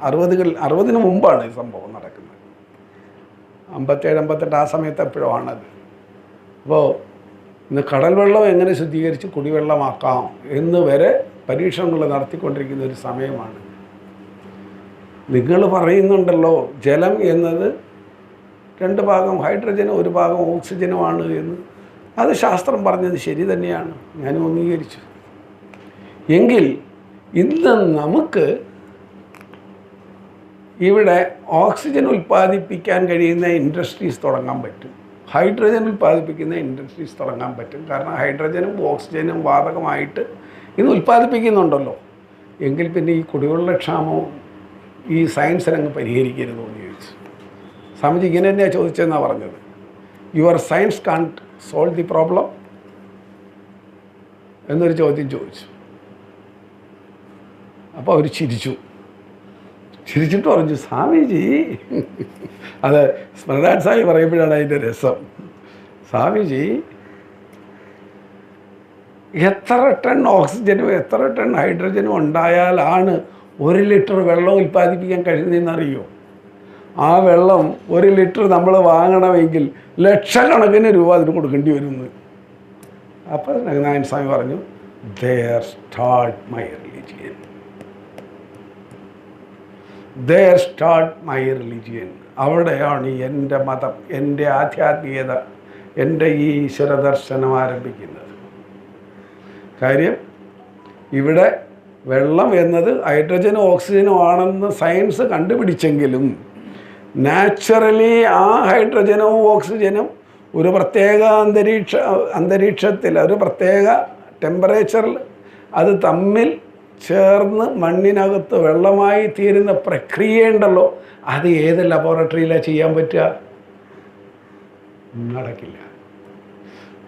60ന് മുമ്പാണ് ഈ സംഭവം നടക്കുന്നത്. 57, 58 ആ സമയത്ത് എപ്പോഴും ആണത്. അപ്പോൾ ഇന്ന് കടൽ വെള്ളം എങ്ങനെ ശുദ്ധീകരിച്ച് കുടിവെള്ളമാക്കാം എന്ന് വരെ പരീക്ഷണങ്ങൾ നടത്തിക്കൊണ്ടിരിക്കുന്ന ഒരു സമയമാണ്. നിങ്ങൾ പറയുന്നുണ്ടല്ലോ ജലം എന്നത് 2 ഭാഗം ഹൈഡ്രജനും 1 ഭാഗം ഓക്സിജനുമാണ് എന്ന്. അത് ശാസ്ത്രം പറഞ്ഞത് ശരി തന്നെയാണ്, ഞാനും അംഗീകരിച്ചു. എങ്കിൽ ഇന്ന് നമുക്ക് ഇവിടെ ഓക്സിജൻ ഉൽപ്പാദിപ്പിക്കാൻ കഴിയുന്ന ഇൻഡസ്ട്രീസ് തുടങ്ങാൻ പറ്റും, ഹൈഡ്രജൻ ഉൽപ്പാദിപ്പിക്കുന്ന ഇൻഡസ്ട്രീസ് തുടങ്ങാൻ പറ്റും. കാരണം ഹൈഡ്രജനും ഓക്സിജനും വാതകമായിട്ട് ഇന്ന് ഉൽപ്പാദിപ്പിക്കുന്നുണ്ടല്ലോ. എങ്കിൽ പിന്നെ ഈ കുടിവെള്ളക്ഷാമവും ഈ സയൻസിനങ്ങ് പരിഹരിക്കരുതോ എന്ന് ചോദിച്ചു. സ്വാമിജി ഇങ്ങനെ തന്നെയാണ് ചോദിച്ചതെന്നാണ് പറഞ്ഞത്. Your science can't solve the problem എന്നൊരു ചോദ്യം ചോദിച്ചു. അപ്പോൾ അവർ ചിരിച്ചിട്ട് പറഞ്ഞു, സ്വാമിജി അത് സ്മൃതാൻ സ്വാമി പറയുമ്പോഴാണ് അതിൻ്റെ രസം. സ്വാമിജി എത്ര ടൺ ഓക്സിജനും എത്ര ടൺ ഹൈഡ്രജനും ഉണ്ടായാലാണ് 1 ലിറ്റർ വെള്ളം ഉൽപ്പാദിപ്പിക്കാൻ കഴിയുന്നതെന്നറിയോ? ആ വെള്ളം 1 ലിറ്റർ നമ്മൾ വാങ്ങണമെങ്കിൽ ലക്ഷക്കണക്കിന് രൂപ അതിന് കൊടുക്കേണ്ടി വരുന്നു. അപ്പോൾ നാരായണ സ്വാമി പറഞ്ഞു, there start my religion. There start my religion. അവിടെയാണ് എൻ്റെ മതം, എൻ്റെ ആധ്യാത്മികത, എൻ്റെ ഈ ഈശ്വരദർശനം ആരംഭിക്കുന്നത്. കാര്യം ഇവിടെ വെള്ളം എന്നത് ഹൈഡ്രജനും ഓക്സിജനും ആണെന്ന് സയൻസ് കണ്ടുപിടിച്ചെങ്കിലും നാച്ചുറലി ആ ഹൈഡ്രജനും ഓക്സിജനും ഒരു പ്രത്യേക അന്തരീക്ഷത്തിൽ ഒരു പ്രത്യേക ടെമ്പറേച്ചറിൽ അത് തമ്മിൽ ചേർന്ന് മണ്ണിനകത്ത് വെള്ളമായി തീരുന്ന പ്രക്രിയയുണ്ടല്ലോ, അത് ഏത് ലബോറട്ടറിയിലാണ് ചെയ്യാൻ പറ്റുക? നടക്കില്ല.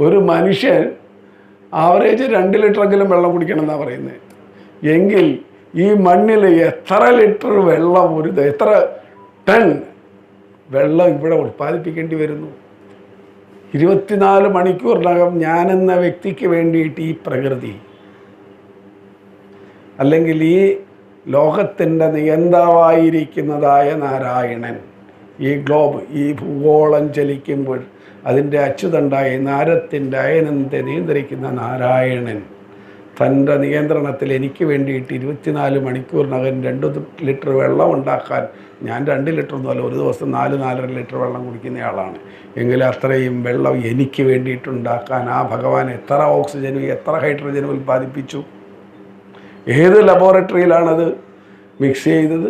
ഒരു മനുഷ്യൻ ആവറേജ് 2 ലിറ്ററെങ്കിലും വെള്ളം കുടിക്കണം എന്നാണ് പറയുന്നത്. എങ്കിൽ ഈ മണ്ണിൽ എത്ര ലിറ്റർ വെള്ളം, എത്ര ടൺ വെള്ളം ഇവിടെ ഉൽപ്പാദിപ്പിക്കേണ്ടി വരുന്നു? 24 മണിക്കൂറിനകം ഞാനെന്ന വ്യക്തിക്ക് വേണ്ടിയിട്ട് ഈ പ്രകൃതി അല്ലെങ്കിൽ ഈ ലോകത്തിൻ്റെ നിയന്താവായിരിക്കുന്നതായ നാരായണൻ, ഈ ഗ്ലോബ്, ഈ ഭൂഗോളം ചലിക്കുമ്പോൾ അതിൻ്റെ അച്ചുതണ്ടായി നാരത്തിൻ്റെ അയനത്തെ നിയന്ത്രിക്കുന്ന നാരായണൻ തൻ്റെ നിയന്ത്രണത്തിൽ എനിക്ക് വേണ്ടിയിട്ട് 24 മണിക്കൂറിനകം 2 ലിറ്റർ വെള്ളം ഉണ്ടാക്കാൻ, ഞാൻ 2 ലിറ്റർ ഒന്നുമല്ല, ഒരു ദിവസം 4-4.5 ലിറ്റർ വെള്ളം കുടിക്കുന്നയാളാണ്. എങ്കിൽ അത്രയും വെള്ളം എനിക്ക് വേണ്ടിയിട്ടുണ്ടാക്കാൻ ആ ഭഗവാൻ എത്ര ഓക്സിജനും എത്ര ഹൈഡ്രജനും ഉൽപ്പാദിപ്പിച്ചു? ഏത് ലബോറട്ടറിയിലാണത് മിക്സ് ചെയ്തത്?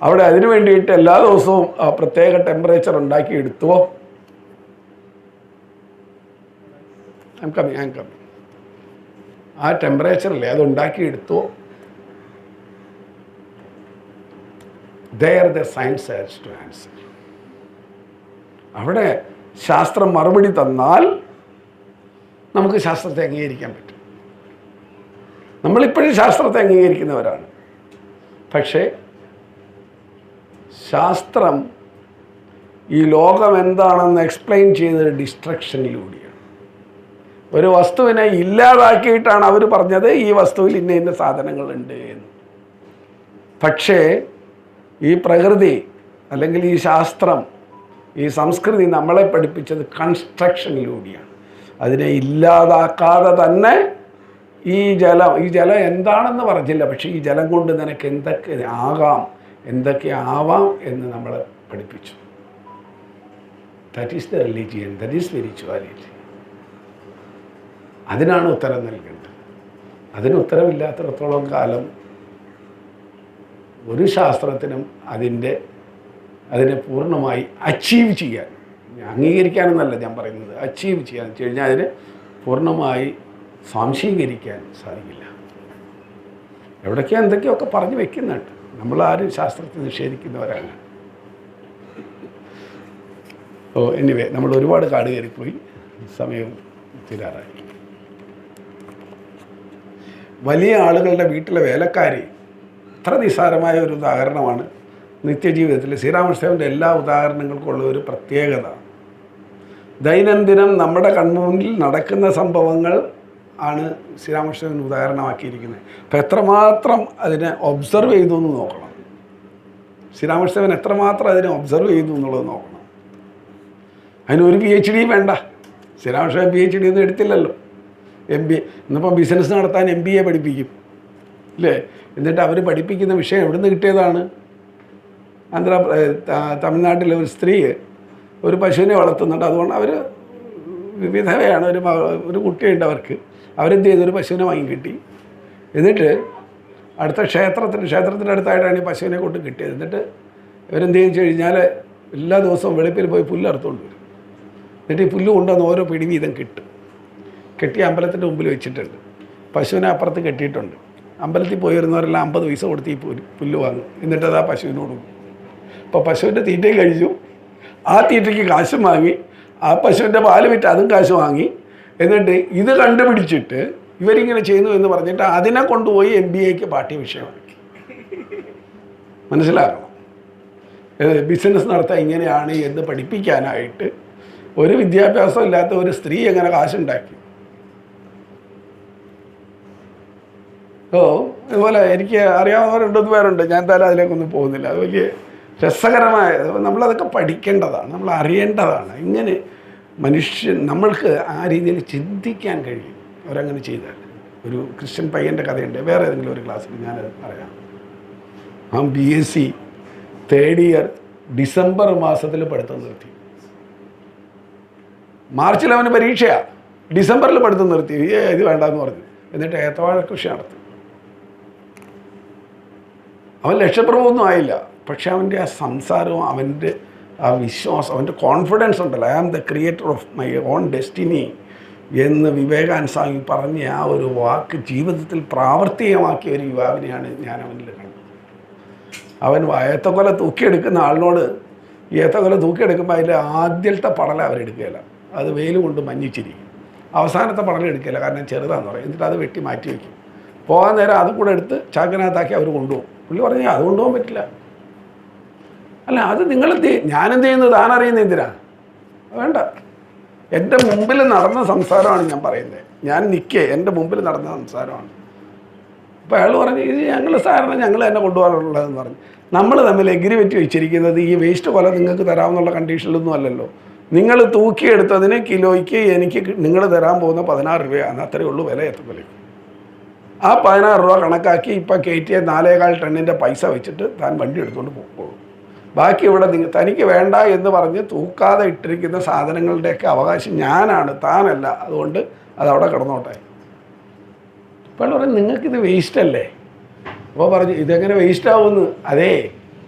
അവിടെ അതിനു വേണ്ടിയിട്ട് എല്ലാ ദിവസവും പ്രത്യേക ടെമ്പറേച്ചർ ഉണ്ടാക്കി എടുത്തുവോ? I'm coming. ആ ടെമ്പറേച്ചറില്ലേ അത് ഉണ്ടാക്കി എടുത്തുവോ? There the science has to answer. അവിടെ ശാസ്ത്രം മറുപടി തന്നാൽ നമുക്ക് ശാസ്ത്രത്തെ അംഗീകരിക്കാൻ പറ്റും. നമ്മളിപ്പോഴും ശാസ്ത്രത്തെ അംഗീകരിക്കുന്നവരാണ്. പക്ഷേ ശാസ്ത്രം ഈ ലോകം എന്താണെന്ന് എക്സ്പ്ലെയിൻ ചെയ്തത് ഡിസ്ട്രക്ഷനിലൂടെയാണ്. ഒരു വസ്തുവിനെ ഇല്ലാതാക്കിയിട്ടാണ് അവർ പറഞ്ഞത് ഈ വസ്തുവിൽ ഇന്ന സാധനങ്ങളുണ്ട് എന്ന്. പക്ഷേ ഈ പ്രകൃതി അല്ലെങ്കിൽ ഈ ശാസ്ത്രം, ഈ സംസ്കൃതി നമ്മളെ പഠിപ്പിച്ചത് കൺസ്ട്രക്ഷനിലൂടെയാണ്. അതിനെ ഇല്ലാതാക്കാതെ തന്നെ ഈ ജലം എന്താണെന്ന് പറഞ്ഞില്ല, പക്ഷേ ഈ ജലം കൊണ്ട് നിനക്ക് എന്തൊക്കെ ആകാം, എന്തൊക്കെ ആവാം എന്ന് നമ്മളെ പഠിപ്പിച്ചു. That is the religion, that is spirituality. അതിനാണ് ഉത്തരം നൽകേണ്ടത്. അതിന് ഉത്തരവില്ലാത്തിടത്തോളം കാലം ഒരു ശാസ്ത്രത്തിനും അതിനെ പൂർണ്ണമായി അച്ചീവ് ചെയ്യാൻ, അംഗീകരിക്കാനെന്നല്ല ഞാൻ പറയുന്നത്, അച്ചീവ് ചെയ്യാൻ വെച്ച് കഴിഞ്ഞാൽ അതിനെ പൂർണ്ണമായി സ്വാംശീകരിക്കാൻ സാധിക്കില്ല. എവിടേക്കോ എന്തൊക്കെയൊക്കെ പറഞ്ഞു വെക്കുന്നുണ്ട്. നമ്മളാരും ശാസ്ത്രത്തെ നിഷേധിക്കുന്നവരാണ്. എനിവേ നമ്മൾ ഒരുപാട് കാട് കയറിപ്പോയി, സമയം തീരാറായി. വലിയ ആളുകളുടെ വീട്ടിലെ വേലക്കാരി അത്ര നിസ്സാരമായ ഒരു ഉദാഹരണമാണ് നിത്യജീവിതത്തിൽ. ശ്രീരാമകൃഷ്ണൻ്റെ എല്ലാ ഉദാഹരണങ്ങൾക്കുള്ള ഒരു പ്രത്യേകത, ദൈനംദിനം നമ്മുടെ കൺമുന്നിൽ നടക്കുന്ന സംഭവങ്ങൾ ആണ് ശ്രീരാമകൃഷ്ണൻ ഉദാഹരണമാക്കിയിരിക്കുന്നത്. അപ്പം എത്രമാത്രം അതിനെ ഒബ്സർവ് ചെയ്തു എന്ന് നോക്കണം. ശ്രീരാമകൃഷ്ണൻ എത്രമാത്രം അതിനെ ഒബ്സർവ് ചെയ്തു എന്നുള്ളത് നോക്കണം. അതിനൊരു PhD വേണ്ട. ശ്രീരാമകൃഷ്ണൻ PhD ഒന്നും എടുത്തില്ലല്ലോ. MBA ഇന്നിപ്പം ബിസിനസ് നടത്താൻ MBA പഠിപ്പിക്കും അല്ലേ? എന്നിട്ട് അവർ പഠിപ്പിക്കുന്ന വിഷയം എവിടെ നിന്ന് കിട്ടിയതാണ്? തമിഴ്നാട്ടിലെ ഒരു സ്ത്രീ ഒരു പശുവിനെ വളർത്തുന്നുണ്ട്. അതുകൊണ്ട് അവർ വിധവയാണ്, ഒരു കുട്ടിയുണ്ട് അവർക്ക്. അവരെന്ത് ചെയ്തു? ഒരു പശുവിനെ വാങ്ങി കിട്ടി. എന്നിട്ട് അടുത്ത ക്ഷേത്രത്തിൻ്റെ അടുത്തായിട്ടാണ് ഈ പശുവിനെ കൊണ്ട് കിട്ടിയത്. എന്നിട്ട് ഇവരെന്ത് ചെയ്തു കഴിഞ്ഞാൽ എല്ലാ ദിവസവും വെളുപ്പിൽ പോയി പുല്ലറുത്തുകൊണ്ട് വരും. എന്നിട്ട് ഈ പുല്ല് കൊണ്ടുവന്ന് ഓരോ പിടി വീതം കെട്ടി അമ്പലത്തിൻ്റെ മുമ്പിൽ വെച്ചിട്ടുണ്ട്. പശുവിനെ അപ്പുറത്ത് കെട്ടിയിട്ടുണ്ട്. അമ്പലത്തിൽ പോയി വരുന്നവരെല്ലാം 50 പൈസ കൊടുത്ത് ഈ പുല്ല് വാങ്ങും. എന്നിട്ടത് ആ പശുവിന് കൊടുക്കും. അപ്പോൾ പശുവിൻ്റെ തീറ്റയും കഴിച്ചു, ആ തീറ്റയ്ക്ക് കാശും വാങ്ങി, ആ പശുവിൻ്റെ പാല് വിറ്റ് അതും കാശ് വാങ്ങി. എന്നിട്ട് ഇത് കണ്ടുപിടിച്ചിട്ട് ഇവരിങ്ങനെ ചെയ്യുന്നു എന്ന് പറഞ്ഞിട്ട് അതിനെ കൊണ്ടുപോയി MBAക്ക് പാഠ്യ വിഷയമാക്കി. മനസ്സിലാക്കണം. ബിസിനസ് നടത്താൻ ഇങ്ങനെയാണ് എന്ന് പഠിപ്പിക്കാനായിട്ട് ഒരു വിദ്യാഭ്യാസം ഇല്ലാത്ത ഒരു സ്ത്രീ എങ്ങനെ കാശുണ്ടാക്കി. അതുപോലെ എനിക്ക് അറിയാവുന്നവരുണ്ടെന്ന് പേരുണ്ട്. ഞാൻ എന്തായാലും അതിലേക്കൊന്നും പോകുന്നില്ല. അത് വലിയ രസകരമായ, നമ്മളതൊക്കെ പഠിക്കേണ്ടതാണ്, നമ്മൾ അറിയേണ്ടതാണ്. ഇങ്ങനെ നമ്മൾക്ക് ആ രീതിയിൽ ചിന്തിക്കാൻ കഴിയും അവരങ്ങനെ ചെയ്താൽ. ഒരു ക്രിസ്ത്യൻ പയ്യൻ്റെ കഥയുണ്ട്, വേറെ ഏതെങ്കിലും ഒരു ക്ലാസ്സിൽ ഞാനത് പറയാം. ആ BSc 3rd ഇയർ ഡിസംബർ മാസത്തിൽ പഠിത്തം നിർത്തി. മാർച്ചിൽ അവന് പരീക്ഷയാണ്, ഡിസംബറിൽ പഠിത്തം നിർത്തി. ഇത് വേണ്ടെന്ന് പറഞ്ഞു. എന്നിട്ട് ഏത്തവാഴ കൃഷി നടത്തി. അവൻ ലക്ഷപ്രഭൊന്നും ആയില്ല. പക്ഷെ അവൻ്റെ ആ സംസാരവും അവൻ്റെ ആ വിശ്വാസം, അവൻ്റെ കോൺഫിഡൻസ് ഉണ്ടല്ലോ, I am the creator of my own destiny എന്ന് വിവേകാനന്ദ സ്വാമി പറഞ്ഞ ആ ഒരു വാക്ക് ജീവിതത്തിൽ പ്രാവർത്തികമാക്കിയ ഒരു യുവാവിനെയാണ് ഞാൻ അവനിൽ കണ്ടത്. അവൻ ഏത്തക്കൊല തൂക്കിയെടുക്കുന്ന ആളിനോട് ഏത്തക്കൊല തൂക്കിയെടുക്കുമ്പോൾ അതിൽ ആദ്യത്തെ പടല അവരെടുക്കുകയില്ല, അത് വെയിൽ കൊണ്ട് മഞ്ഞിച്ചിരിക്കും. അവസാനത്തെ പടല എടുക്കില്ല, കാരണം ചെറുതാന്ന് പറയും. എന്നിട്ട് അത് വെട്ടി മാറ്റി വയ്ക്കും. പോകാൻ നേരം അതും കൂടെ എടുത്ത് ചാക്കിനകത്താക്കി അവർ കൊണ്ടുപോകും. പുള്ളി പറഞ്ഞാൽ അത് കൊണ്ടുപോകാൻ പറ്റില്ല. അല്ല, അത് ഞാനെന്ത് ചെയ്യുന്നത് താൻ അറിയുന്നത് എന്തിനാ? വേണ്ട, എൻ്റെ മുമ്പിൽ നടന്ന സംസാരമാണ് ഞാൻ പറയുന്നത്. ഞാൻ എൻ്റെ മുമ്പിൽ നടന്ന സംസാരമാണ്. അപ്പോൾ അയാൾ പറഞ്ഞു, ഇത് ഞങ്ങൾ തന്നെ കൊണ്ടുപോകാറുള്ളതെന്ന് പറഞ്ഞു. നമ്മൾ തമ്മിൽ എഗ്രിമെൻറ്റ് വെച്ചിരിക്കുന്നത് ഈ വേസ്റ്റ് കൊല നിങ്ങൾക്ക് തരാമെന്നുള്ള കണ്ടീഷനിലൊന്നും അല്ലല്ലോ. നിങ്ങൾ തൂക്കിയെടുത്തതിന് കിലോയ്ക്ക് എനിക്ക് നിങ്ങൾ തരാൻ പോകുന്ന 16 രൂപയാണ്. അത്രയേ ഉള്ളൂ വില. ഏത്തക്കൊലയ്ക്ക് ആ 16 രൂപ കണക്കാക്കി ഇപ്പം കയറ്റിയ 4.25 ടണ്ണിൻ്റെ പൈസ വെച്ചിട്ട് താൻ വണ്ടി എടുത്തുകൊണ്ട് പോകും. ബാക്കി ഇവിടെ തനിക്ക് വേണ്ട എന്ന് പറഞ്ഞ് തൂക്കാതെ ഇട്ടിരിക്കുന്ന സാധനങ്ങളുടെയൊക്കെ അവകാശം ഞാനാണ്, താനല്ല. അതുകൊണ്ട് അതവിടെ കിടന്നോട്ടെ. ഇപ്പോൾ പറഞ്ഞു, നിങ്ങൾക്കിത് വേസ്റ്റല്ലേ? അപ്പോൾ പറഞ്ഞു, ഇതെങ്ങനെ വേസ്റ്റാവുമെന്ന്. അതേ,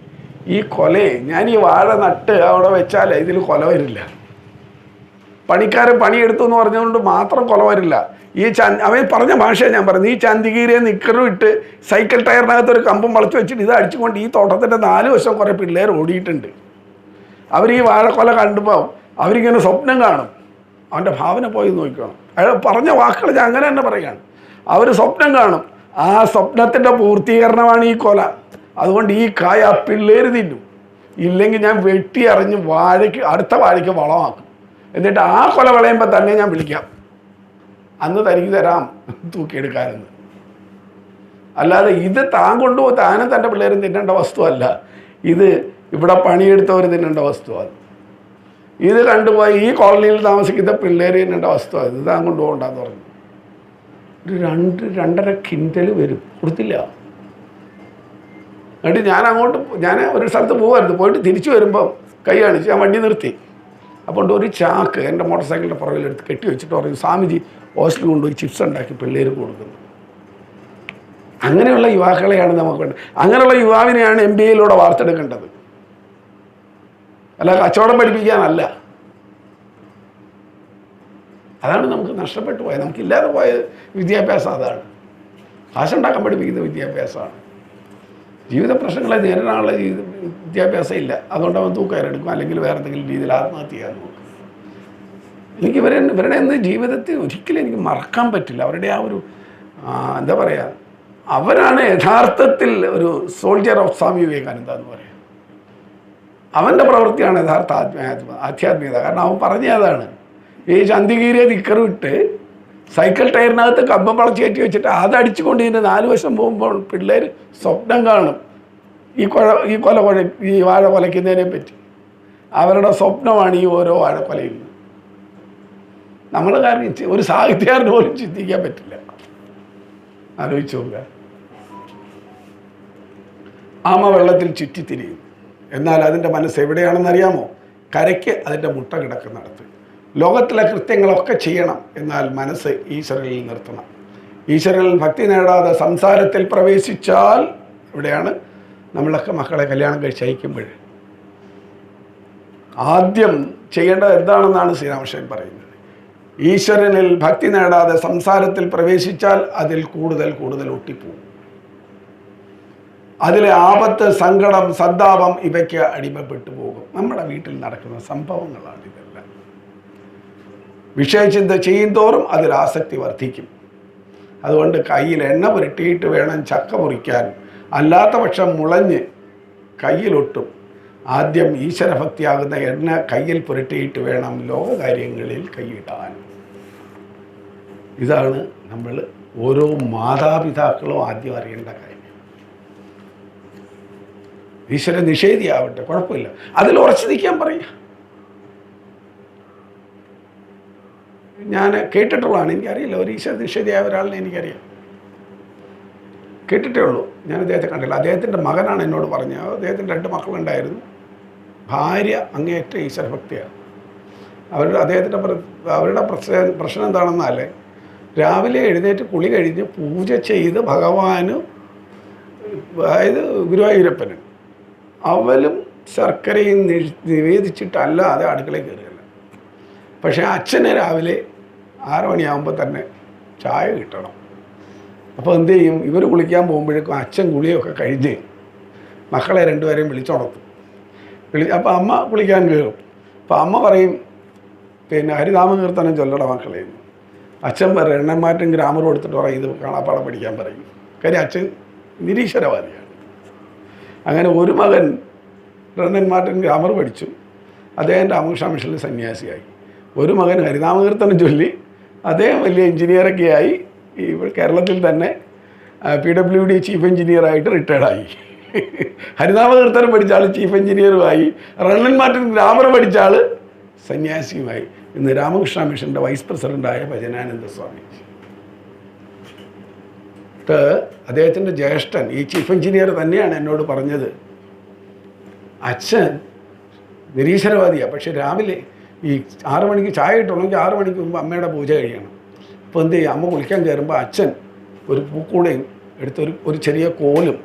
ഈ കൊലയെ ഞാൻ ഈ വാഴ നട്ട് അവിടെ വെച്ചാൽ ഇതിൽ കൊല വരില്ല. പണിക്കാരൻ പണിയെടുത്തു എന്ന് പറഞ്ഞുകൊണ്ട് മാത്രം കൊല വരില്ല. അവൻ പറഞ്ഞ ഭാഷയെ ഞാൻ പറഞ്ഞു, ഈ ചന്തികീരിയെ നിക്കറും ഇട്ട് സൈക്കിൾ ടയറിനകത്ത് ഒരു കമ്പും വളച്ച് വെച്ചിട്ട് ഇത് അടിച്ചുകൊണ്ട് ഈ തോട്ടത്തിൻ്റെ 4 വശം കുറേ പിള്ളേർ ഓടിയിട്ടുണ്ട്. അവർ ഈ വാഴക്കൊല കണ്ടുമ്പോൾ അവരിങ്ങനെ സ്വപ്നം കാണും. അവൻ്റെ ഭാവന പോയി നോക്കണം. അയാൾ പറഞ്ഞ വാക്കുകൾ ഞാൻ അങ്ങനെ തന്നെ പറയുകയാണ്. അവർ സ്വപ്നം കാണും. ആ സ്വപ്നത്തിൻ്റെ പൂർത്തീകരണമാണ് ഈ കൊല. അതുകൊണ്ട് ഈ കായ ആ പിള്ളേർ തിന്നും. ഇല്ലെങ്കിൽ ഞാൻ വെട്ടി അറിഞ്ഞ് അടുത്ത വാഴയ്ക്ക് വളമാക്കും. എന്നിട്ട് ആ കൊല വിളയുമ്പോൾ തന്നെ ഞാൻ വിളിക്കാം, അന്ന് തനിക്ക് തരാം തൂക്കിയെടുക്കാനെന്ന്. അല്ലാതെ ഇത് താൻ കൊണ്ടുപോയി താനും തൻ്റെ പിള്ളേരും തിന്നേണ്ട വസ്തുവല്ല. ഇത് ഇവിടെ പണിയെടുത്തവർ തിന്നേണ്ട വസ്തുവാണ്. ഇത് കണ്ടുപോയി ഈ കോളനിയിൽ താമസിക്കുന്ന പിള്ളേർ തിന്നേണ്ട വസ്തുവാണ്. ഇത് താൻ കൊണ്ടുപോകണ്ടെന്ന് പറഞ്ഞു. ഒരു 2-2.5 കിൻഡൽ വരും. കൊടുത്തില്ല. എന്നിട്ട് ഞാൻ ഒരു സ്ഥലത്ത് പോകുമായിരുന്നു. പോയിട്ട് തിരിച്ചു വരുമ്പം കൈ കാണിച്ച് ഞാൻ വണ്ടി നിർത്തി. അപ്പോൾ ഒരു ചാക്ക് എൻ്റെ മോട്ടോർ സൈക്കിളിൻ്റെ പുറകിലെടുത്ത് കെട്ടി വെച്ചിട്ട് പറയും, സ്വാമിജി ഹോസ്റ്റലിൽ കൊണ്ടുപോയി ചിപ്സ് ഉണ്ടാക്കി പിള്ളേർക്ക് കൊടുക്കുന്നു. അങ്ങനെയുള്ള യുവാക്കളെയാണ് നമുക്ക് വേണ്ടത്. അങ്ങനെയുള്ള യുവാവിനെയാണ് MBAയിലൂടെ വാർത്തെടുക്കേണ്ടത്, അല്ല കച്ചവടം പഠിപ്പിക്കാനല്ല. അതാണ് നമുക്ക് നഷ്ടപ്പെട്ടു പോയത്, നമുക്കില്ലാതെ പോയ വിദ്യാഭ്യാസം. അതാണ് കാശുണ്ടാക്കാൻ പഠിപ്പിക്കുന്ന വിദ്യാഭ്യാസമാണ്. ജീവിത പ്രശ്നങ്ങളെ നേരിടാനുള്ള വിദ്യാഭ്യാസം ഇല്ല. അതുകൊണ്ട് അവൻ തൂക്കയറെടുക്കും, അല്ലെങ്കിൽ വേറെ എന്തെങ്കിലും രീതിയിൽ ആത്മഹത്യ ചെയ്യാൻ നോക്കും. എനിക്ക് ഇവരുടെ ഒന്നും ജീവിതത്തിൽ ഒരിക്കലും എനിക്ക് മറക്കാൻ പറ്റില്ല. അവരുടെ ആ ഒരു എന്താ പറയുക, അവരാണ് യഥാർത്ഥത്തിൽ ഒരു സോൾജർ ഓഫ് സ്വാമി വിവേകാനന്ദ എന്ന് പറയാം. അവൻ്റെ പ്രവൃത്തിയാണ് യഥാർത്ഥ ആധ്യാത്മികത. കാരണം അവൻ പറഞ്ഞതാണ്, ഈ ചന്തികീരിയെ നിക്കറും ഇട്ട് സൈക്കിൾ ടയറിനകത്ത് കമ്പം വളച്ച് കയറ്റി വെച്ചിട്ട് അതടിച്ചുകൊണ്ട് ഇതിൻ്റെ 4 വശം പോകുമ്പോൾ പിള്ളേർ സ്വപ്നം കാണും ഈ വാഴ കൊലയ്ക്കുന്നതിനെ പറ്റി. അവരുടെ സ്വപ്നമാണ് ഈ ഓരോ വാഴ കൊലയും. നമ്മൾ കാരണം ഒരു സാഹിത്യകാരന് പോലും ചിന്തിക്കാൻ പറ്റില്ല. ആലോചിച്ച് നോക്കുക. ആമ വെള്ളത്തിൽ ചുറ്റിത്തിരിയും, എന്നാൽ അതിൻ്റെ മനസ്സ് എവിടെയാണെന്നറിയാമോ? കരയ്ക്ക് അതിൻ്റെ മുട്ട കിടക്കുന്നിടത്ത്. ലോകത്തിലെ കൃത്യങ്ങളൊക്കെ ചെയ്യണം, എന്നാൽ മനസ്സ് ഈശ്വരനിൽ നിർത്തണം. ഈശ്വരനിൽ ഭക്തി നേടാതെ സംസാരത്തിൽ പ്രവേശിച്ചാൽ, ഇവിടെയാണ് നമ്മളൊക്കെ മക്കളെ കല്യാണം കഴിച്ച് അയക്കുമ്പോൾ ആദ്യം ചെയ്യേണ്ടത് എന്താണെന്നാണ് ശ്രീരാമകൃഷ്ണൻ പറയുന്നത്. ഈശ്വരനിൽ ഭക്തി നേടാതെ സംസാരത്തിൽ പ്രവേശിച്ചാൽ അതിൽ കൂടുതൽ ഒട്ടിപ്പോവും. അതിലെ ആപത്ത്, സങ്കടം, സന്താപം ഇവയ്ക്ക് അടിമപ്പെട്ടു പോകും. നമ്മുടെ വീട്ടിൽ നടക്കുന്ന സംഭവങ്ങളാണ് ഇതെല്ലാം. വിഷയചിന്ത ചെയ്യുന്തോറും അതിൽ ആസക്തി വർദ്ധിക്കും. അതുകൊണ്ട് കയ്യിൽ എണ്ണ പുരട്ടിയിട്ട് വേണം ചക്ക മുറിക്കാൻ, അല്ലാത്ത പക്ഷം മുളഞ്ഞ് കയ്യിലൊട്ടും. ആദ്യം ഈശ്വരഭക്തിയാകുന്ന എണ്ണ കയ്യിൽ പുരട്ടിയിട്ട് വേണം ലോകകാര്യങ്ങളിൽ കൈയിടാൻ. ഇതാണ് നമ്മൾ ഓരോ മാതാപിതാക്കളും ആദ്യം അറിയേണ്ട കാര്യം. ഈശ്വര നിഷേധിയാവട്ടെ, കുഴപ്പമില്ല, അതിൽ ഉറച്ചു നിൽക്കാൻ പറയുക. ഞാൻ കേട്ടിട്ടുള്ളതാണ്, എനിക്കറിയില്ല. ഒരു ഈശ്വര നിഷേധിയായ ഒരാളിനെ എനിക്കറിയാം, കേട്ടിട്ടേ ഉള്ളൂ. ഞാൻ അദ്ദേഹത്തെ കണ്ടില്ല. അദ്ദേഹത്തിൻ്റെ മകനാണ് എന്നോട് പറഞ്ഞത്. അദ്ദേഹത്തിന് 2 മക്കളുണ്ടായിരുന്നു. ഭാര്യ അങ്ങേയറ്റ ഈശ്വരഭക്തിയാണ്. അവരുടെ പ്രശ്നം എന്താണെന്നാൽ, രാവിലെ എഴുന്നേറ്റ് കുളി കഴിഞ്ഞ് പൂജ ചെയ്ത് ഭഗവാന്, അതായത് ഗുരുവായൂരപ്പന് അവലും ശർക്കരയും നിവേദിച്ചിട്ടല്ലാതെ അടുക്കളയിൽ കയറുകയില്ല. പക്ഷേ അച്ഛന് രാവിലെ 6 മണിയാകുമ്പോൾ തന്നെ ചായ കിട്ടണം. അപ്പോൾ എന്ത് ചെയ്യും? ഇവർ കുളിക്കാൻ പോകുമ്പോഴേക്കും അച്ഛൻ കുളിയൊക്കെ കഴിഞ്ഞ് മക്കളെ 2 പേരെയും വിളിച്ചുണർത്തും. അപ്പോൾ അമ്മ കുളിക്കാൻ കയറും. അപ്പോൾ അമ്മ പറയും, പിന്നെ ഹരിനാമകീർത്തനം ചൊല്ലട മക്കളെ. അച്ഛൻ പറയും, എണ്ണന്മാറ്റും ഗ്രാമറും എടുത്തിട്ട് പറയും, ഇത് കാണാപ്പാടം പഠിക്കാൻ പറയും. കാര്യം അച്ഛൻ നിരീശ്വരവാദിയാണ്. അങ്ങനെ ഒരു മകൻ എണ്ണന്മാറ്റും ഗ്രാമർ പഠിച്ചു, അദ്ദേഹം രാമകൃഷ്ണ മിഷനിൽ സന്യാസിയായി. ഒരു മകൻ ഹരിനാമകീർത്തനം ചൊല്ലി അദ്ദേഹം വലിയ എഞ്ചിനീയറൊക്കെ ആയി. കേരളത്തിൽ തന്നെ PWD ചീഫ് എഞ്ചിനീയറായിട്ട് റിട്ടയർഡായി. ഹരിനാമകീർത്തനം പഠിച്ച ആൾ ചീഫ് എഞ്ചിനീയറുമായി, റണ്ണന്മാറ്റിൽ ഗ്രാമർ പഠിച്ച ആൾ സന്യാസിയുമായി. ഇന്ന് രാമകൃഷ്ണ മിഷൻ്റെ വൈസ് പ്രസിഡൻ്റായ ഭജനാനന്ദ സ്വാമി. അദ്ദേഹത്തിൻ്റെ ജ്യേഷ്ഠൻ ഈ ചീഫ് എഞ്ചിനീയർ തന്നെയാണ് എന്നോട് പറഞ്ഞത്, അച്ഛൻ നിരീശ്വരവാദിയാണ്, പക്ഷെ രാവിലെ ഈ 6 മണിക്ക് ചായ കിട്ടണമെങ്കിൽ 6 മണിക്ക് മുമ്പ് അമ്മയുടെ പൂജ കഴിയണം. അപ്പോൾ എന്ത് ചെയ്യും? അമ്മ കുളിക്കാൻ കയറുമ്പോൾ അച്ഛൻ ഒരു പൂക്കൂടയും എടുത്ത് ഒരു ചെറിയ കോലും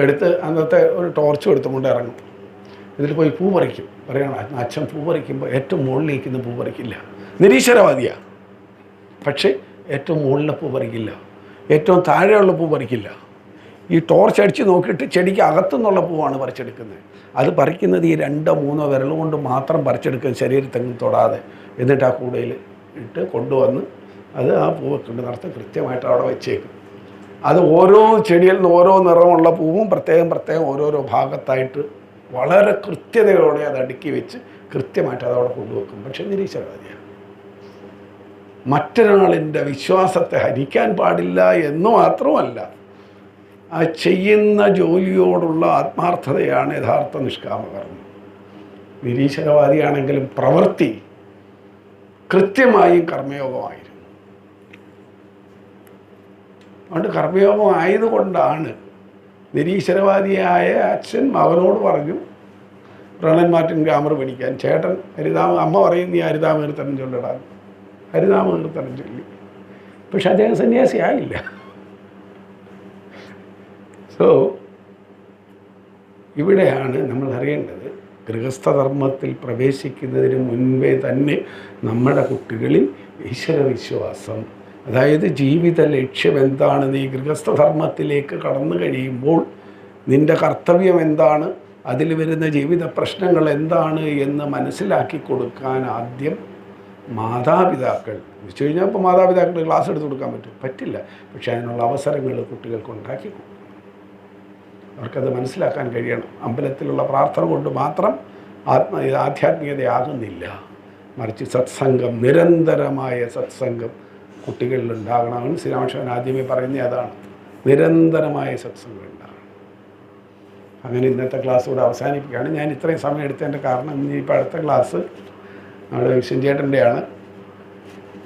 എടുത്ത് അന്നത്തെ ഒരു ടോർച്ചും എടുത്തുകൊണ്ട് ഇറങ്ങും. ഇതിൽ പോയി പൂ പറിക്കും. പറയണം, അച്ഛൻ പൂ പറിക്കുമ്പോൾ ഏറ്റവും മുകളിലിരിക്കുന്ന പൂ പറിക്കില്ല. നിരീശ്വരവാദിയാണ്, പക്ഷേ ഏറ്റവും മുകളിലെ പൂ പറിക്കില്ല, ഏറ്റവും താഴെയുള്ള പൂ പറിക്കില്ല. ഈ ടോർച്ച് അടിച്ച് നോക്കിയിട്ട് ചെടിക്ക് അകത്തുനിന്നുള്ള പൂവാണ് പറിച്ചെടുക്കുന്നത്. അത് പറിക്കുന്നത് ഈ 2-3 വിരൽ കൊണ്ട് മാത്രം പറിച്ചെടുക്കും, ശരീരത്തെങ്ങും തൊടാതെ. എന്നിട്ട് ആ കൂടയിൽ ഇട്ട് കൊണ്ടുവന്ന് അത് ആ പൂവ് കൊണ്ട് നടത്തി കൃത്യമായിട്ട് അവിടെ വെച്ചേക്കും. അത് ഓരോ ചെടിയിൽ നിന്ന് ഓരോ നിറമുള്ള പൂവും പ്രത്യേകം ഓരോരോ ഭാഗത്തായിട്ട് വളരെ കൃത്യതയോടെ അത് അടുക്കി വെച്ച് കൃത്യമായിട്ട് അതവിടെ കൊണ്ടുവെക്കും. പക്ഷെ നിരീശ്വരവാദിയാണ്. മറ്റൊരാളിൻ്റെ വിശ്വാസത്തെ ഹനിക്കാൻ പാടില്ല എന്ന് മാത്രമല്ല, ആ ചെയ്യുന്ന ജോലിയോടുള്ള ആത്മാർത്ഥതയാണ് യഥാർത്ഥ നിഷ്കാമകർമ്മം. നിരീശ്വരവാദിയാണെങ്കിലും പ്രവൃത്തി കൃത്യമായും കർമ്മയോഗമായിരുന്നു. അതുകൊണ്ട് കർമ്മയോഗം ആയതുകൊണ്ടാണ് നിരീശ്വരവാദിയായ അച്ഛൻ മകനോട് പറഞ്ഞു റണ്ണന്മാറ്റും ഗ്രാമർ പഠിക്കാൻ. ചേട്ടൻ അമ്മ പറയും, നീ ഹരിനാമകീർത്തനം ചൊല്ലിടാൻ. ഹരിനാമകീർത്തനം ചൊല്ലി. പക്ഷെ അദ്ദേഹം സന്യാസി ആയില്ല. സോ ഇവിടെയാണ് നമ്മൾ അറിയേണ്ടത്, ഗൃഹസ്ഥധർമ്മത്തിൽ പ്രവേശിക്കുന്നതിന് മുൻപേ തന്നെ നമ്മുടെ കുട്ടികളിൽ ഈശ്വരവിശ്വാസം, അതായത് ജീവിത ലക്ഷ്യം എന്താണ്, നീ ഗൃഹസ്ഥധർമ്മത്തിലേക്ക് കടന്നു കഴിയുമ്പോൾ നിൻ്റെ കർത്തവ്യം എന്താണ്, അതിൽ വരുന്ന ജീവിത പ്രശ്നങ്ങൾ എന്താണ് എന്ന് മനസ്സിലാക്കി കൊടുക്കാൻ ആദ്യം മാതാപിതാക്കൾ വെച്ച് കഴിഞ്ഞാൽ, ഇപ്പോൾ മാതാപിതാക്കൾ ക്ലാസ് എടുത്ത് കൊടുക്കാൻ പറ്റില്ല. പക്ഷേ അതിനുള്ള അവസരങ്ങൾ കുട്ടികൾക്ക് ഉണ്ടാക്കി കൊടുക്കും. അവർക്കത് മനസ്സിലാക്കാൻ കഴിയണം. അമ്പലത്തിലുള്ള പ്രാർത്ഥന കൊണ്ട് മാത്രം ആധ്യാത്മികതയാകുന്നില്ല, മറിച്ച് സത്സംഗം, നിരന്തരമായ സത്സംഗം, കുട്ടികളിൽ ഉണ്ടാകണമെന്ന് ശ്രീരാമകൃഷ്ണൻ ആദ്യമേ പറയുന്നത് അതാണ്. നിരന്തരമായ സത്സംഗം ഉണ്ടാകണം. അങ്ങനെ ഇന്നത്തെ ക്ലാസ് ഇവിടെ അവസാനിപ്പിക്കുകയാണ്. ഞാൻ ഇത്രയും സമയം എടുത്തതിൻ്റെ കാരണം ഇനിയിപ്പോൾ അടുത്ത ക്ലാസ് നമ്മുടെ വിശ്വൻ ചേട്ടൻ്റെയാണ്.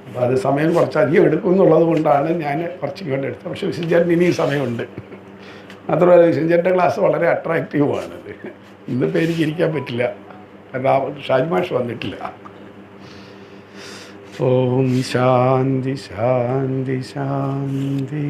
അപ്പോൾ അത് സമയം കുറച്ചധികം എടുക്കും എന്നുള്ളത് കൊണ്ടാണ് ഞാൻ കുറച്ച് ഇങ്ങോട്ട് എടുത്തത്. പക്ഷേ വിശ്വൻ ചേട്ടൻ ഇനിയും സമയമുണ്ട്. മാത്രമല്ല വിശ്വൻ ചേട്ടൻ്റെ ക്ലാസ് വളരെ അട്രാക്റ്റീവാണത്. ഇന്നിപ്പോൾ എനിക്ക് ഇരിക്കാൻ പറ്റില്ല, കാരണം ഷാജി മാഷ് വന്നിട്ടില്ല. ഓം ശാന്തി ശാന്തി ശാന്തി.